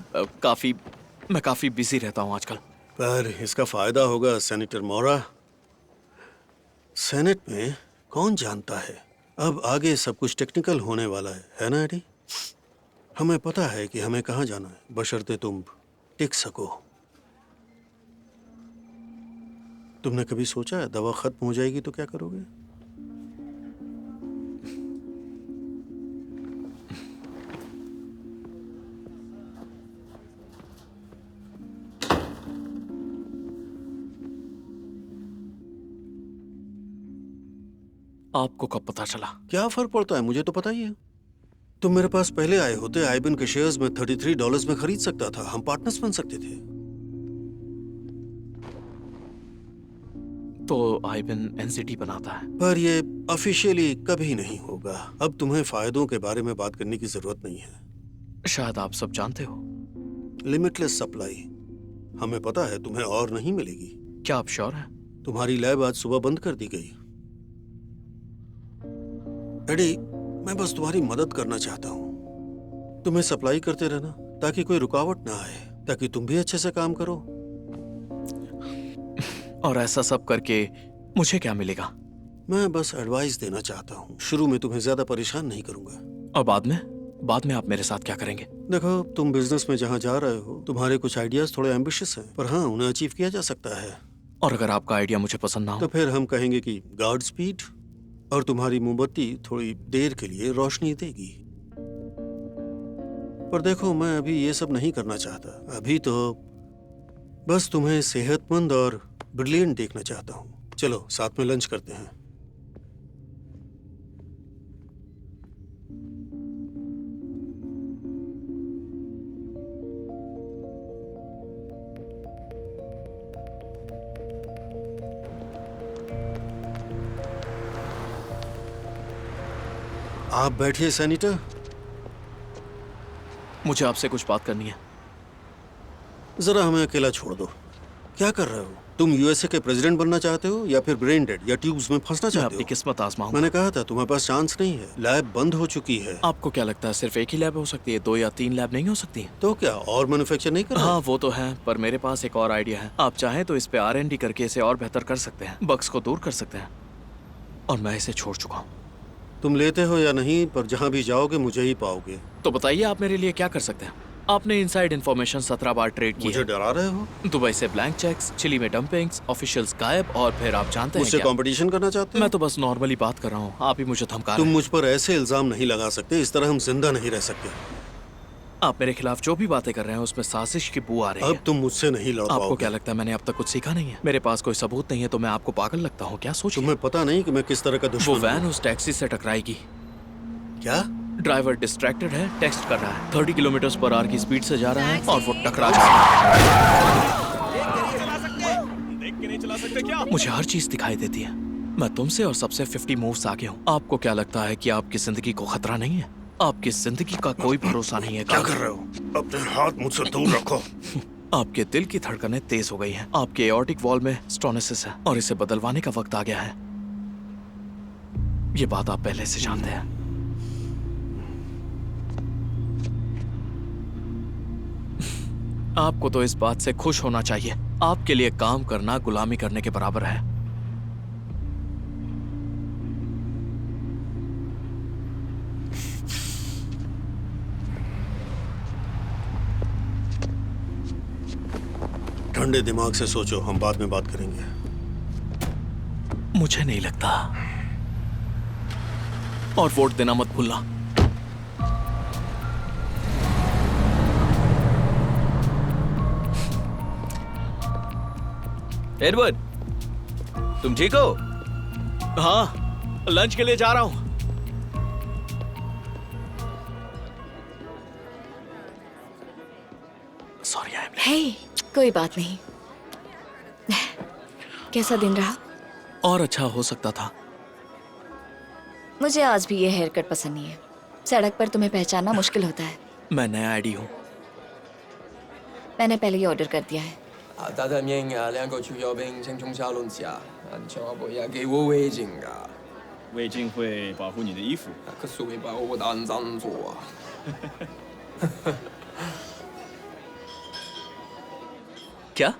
Speaker 1: काफी बिजी रहता हूँ आजकल।
Speaker 6: पर इसका फायदा होगा सेनेटर मोरा। सेनेट में कौन जानता है, अब आगे सब कुछ टेक्निकल होने वाला है ना एडी? हमें पता है कि हमें कहाँ जाना है, बशर्ते तुम टिक सको। तुमने कभी सोचा है दवा खत्म हो जाएगी तो क्या करोगे?
Speaker 1: आपको कब पता चला?
Speaker 6: क्या फर्क पड़ता है, मुझे तो पता ही है। तुम मेरे पास पहले आए होते, आइबन के शेयर्स में $33 में खरीद सकता था, हम पार्टनर्स बन सकते थे।
Speaker 1: तो आइबन एनसीटी बनाता है,
Speaker 6: पर ये ऑफिशियली कभी नहीं होगा। अब तुम्हें फायदों के बारे में बात करने की जरूरत नहीं है।
Speaker 1: शायद आप सब जानते हो।
Speaker 6: लिमिटलेस सप्लाई, हमें पता है तुम्हें और नहीं मिलेगी।
Speaker 1: क्या आप श्योर हैं?
Speaker 6: तुम्हारी लैब आज सुबह बंद कर दी गई। एडी, मैं बस तुम्हारी मदद करना चाहता हूँ। तुम्हें सप्लाई करते रहना ताकि कोई रुकावट ना आए, ताकि तुम भी अच्छे से काम करो।
Speaker 1: और ऐसा सब करके मुझे क्या मिलेगा?
Speaker 6: मैं बस एडवाइस देना चाहता हूँ। शुरू में तुम्हें ज्यादा परेशान नहीं करूंगा।
Speaker 1: और बाद में आप मेरे साथ क्या करेंगे?
Speaker 6: देखो, तुम बिजनेस में जहाँ जा रहे हो, तुम्हारे कुछ आइडियाज थोड़े एम्बिशियस हैं, पर हाँ, उन्हें अचीव किया जा सकता है।
Speaker 1: और अगर आपका आइडिया मुझे पसंद ना हो?
Speaker 6: तो फिर हम कहेंगे कि गॉड स्पीड, और तुम्हारी मोमबत्ती थोड़ी देर के लिए रोशनी देगी। पर देखो, मैं अभी ये सब नहीं करना चाहता। अभी तो बस तुम्हें सेहतमंद और ब्रिलियंट देखना चाहता हूँ। चलो साथ में लंच करते हैं। आप बैठिए सेनेटर।
Speaker 1: मुझे आपसे कुछ बात करनी है।
Speaker 6: जरा हमें अकेला छोड़ दो। क्या कर रहे हो तुम? यूएसए के प्रेसिडेंट बनना चाहते हो या फिर ब्रेन डेड या ट्यूब्स में फंसना चाहते हो?
Speaker 1: अपनी किस्मत आजमाऊंगा।
Speaker 6: मैंने कहा था तुम्हारे पास चांस नहीं है। लैब बंद हो चुकी है।
Speaker 1: आपको क्या लगता है सिर्फ एक ही लैब हो सकती है? 2 या 3 लैब नहीं हो सकती?
Speaker 6: तो क्या और मैन्युफैक्चर नहीं कर?
Speaker 1: हाँ, वो तो है, पर मेरे पास एक और आइडिया है। आप चाहें तो इस पे R&D करके इसे और बेहतर कर सकते हैं, बग्स को दूर कर सकते हैं। और मैं इसे छोड़ चुका हूँ।
Speaker 6: तुम लेते हो या नहीं, पर जहाँ भी जाओगे मुझे ही पाओगे।
Speaker 1: तो बताइए आप मेरे लिए क्या कर सकते हैं? आपने इनसाइड इन्फॉर्मेशन 17 बार ट्रेड की
Speaker 6: मुझे
Speaker 1: है।
Speaker 6: डरा रहे हो?
Speaker 1: दुबई से ब्लैंक चेक्स, चिली में डंपिंग्स, ऑफिशियल्स गायब, और फिर आप जानते हैं
Speaker 6: मुझसे
Speaker 1: क्या?
Speaker 6: कंपटीशन करना चाहते हो?
Speaker 1: मैं तो बस नॉर्मली बात कर रहा हूँ, आप ही मुझे धमका रहे
Speaker 6: तुम
Speaker 1: हैं।
Speaker 6: मुझ पर ऐसे इल्जाम नहीं लगा सकते, इस तरह हम जिंदा नहीं रह सकते।
Speaker 1: आप मेरे खिलाफ जो भी बातें कर रहे हैं उसमें साजिश की बू आ रही है।
Speaker 6: अब तुम मुझसे नहीं लड़
Speaker 1: आपको
Speaker 6: पाओगे।
Speaker 1: क्या लगता है मैंने अब तक कुछ सीखा नहीं है? मेरे पास कोई सबूत नहीं है तो मैं आपको पागल लगता हूँ क्या? सोचिए।
Speaker 6: तुम्हें पता नहीं कि मैं किस तरह का
Speaker 1: वो
Speaker 6: दुश्मन
Speaker 1: वैन
Speaker 6: हूँ?
Speaker 1: उस टैक्सी से टकराएगी।
Speaker 6: क्या?
Speaker 1: ड्राइवर डिस्ट्रैक्टेड है, टेक्स्ट कर रहा है, 30 किलोमीटर/आवर की स्पीड से जा रहा है और वो टकरा जाएगा। मुझे हर चीज दिखाई देती है। मैं तुमसे और सबसे 50 मूव्स आगे हूँ। आपको क्या लगता है कि आपकी जिंदगी को खतरा नहीं है? आपकी जिंदगी का कोई भरोसा नहीं है।
Speaker 6: क्या कर रहे हो? अपने हाथ मुझसे दूर रखो।
Speaker 1: आपके दिल की धड़कनें तेज हो गई हैं। आपके एओर्टिक वॉल में स्टोनिसिस है और इसे बदलवाने का वक्त आ गया है। ये बात आप पहले से जानते हैं। आपको तो इस बात से खुश होना चाहिए। आपके लिए काम करना गुलामी करने के बराबर है।
Speaker 6: ठंडे दिमाग से सोचो, हम बाद में बात करेंगे।
Speaker 1: मुझे नहीं लगता। और वोट देना मत भूलना।
Speaker 4: एडवर्ड, तुम ठीक हो?
Speaker 1: हाँ, लंच के लिए जा रहा हूं। Sorry I am late.
Speaker 8: Hey, कोई बात नहीं। कैसा दिन रहा?
Speaker 1: और अच्छा हो सकता था।
Speaker 8: मुझे आज भी ये हेयर कट पसंद नहीं है। सड़क पर तुम्हें पहचानना मुश्किल होता है।
Speaker 1: मैं नया आईडी हूँ।
Speaker 8: मैंने पहले ही ऑर्डर कर दिया है।
Speaker 9: 大大面啊，2个球腰兵先冲下论下，啊，你千万不要给我违禁啊！
Speaker 12: 围巾会保护你的衣服。
Speaker 9: 可是会把我当长做啊！
Speaker 1: क्या?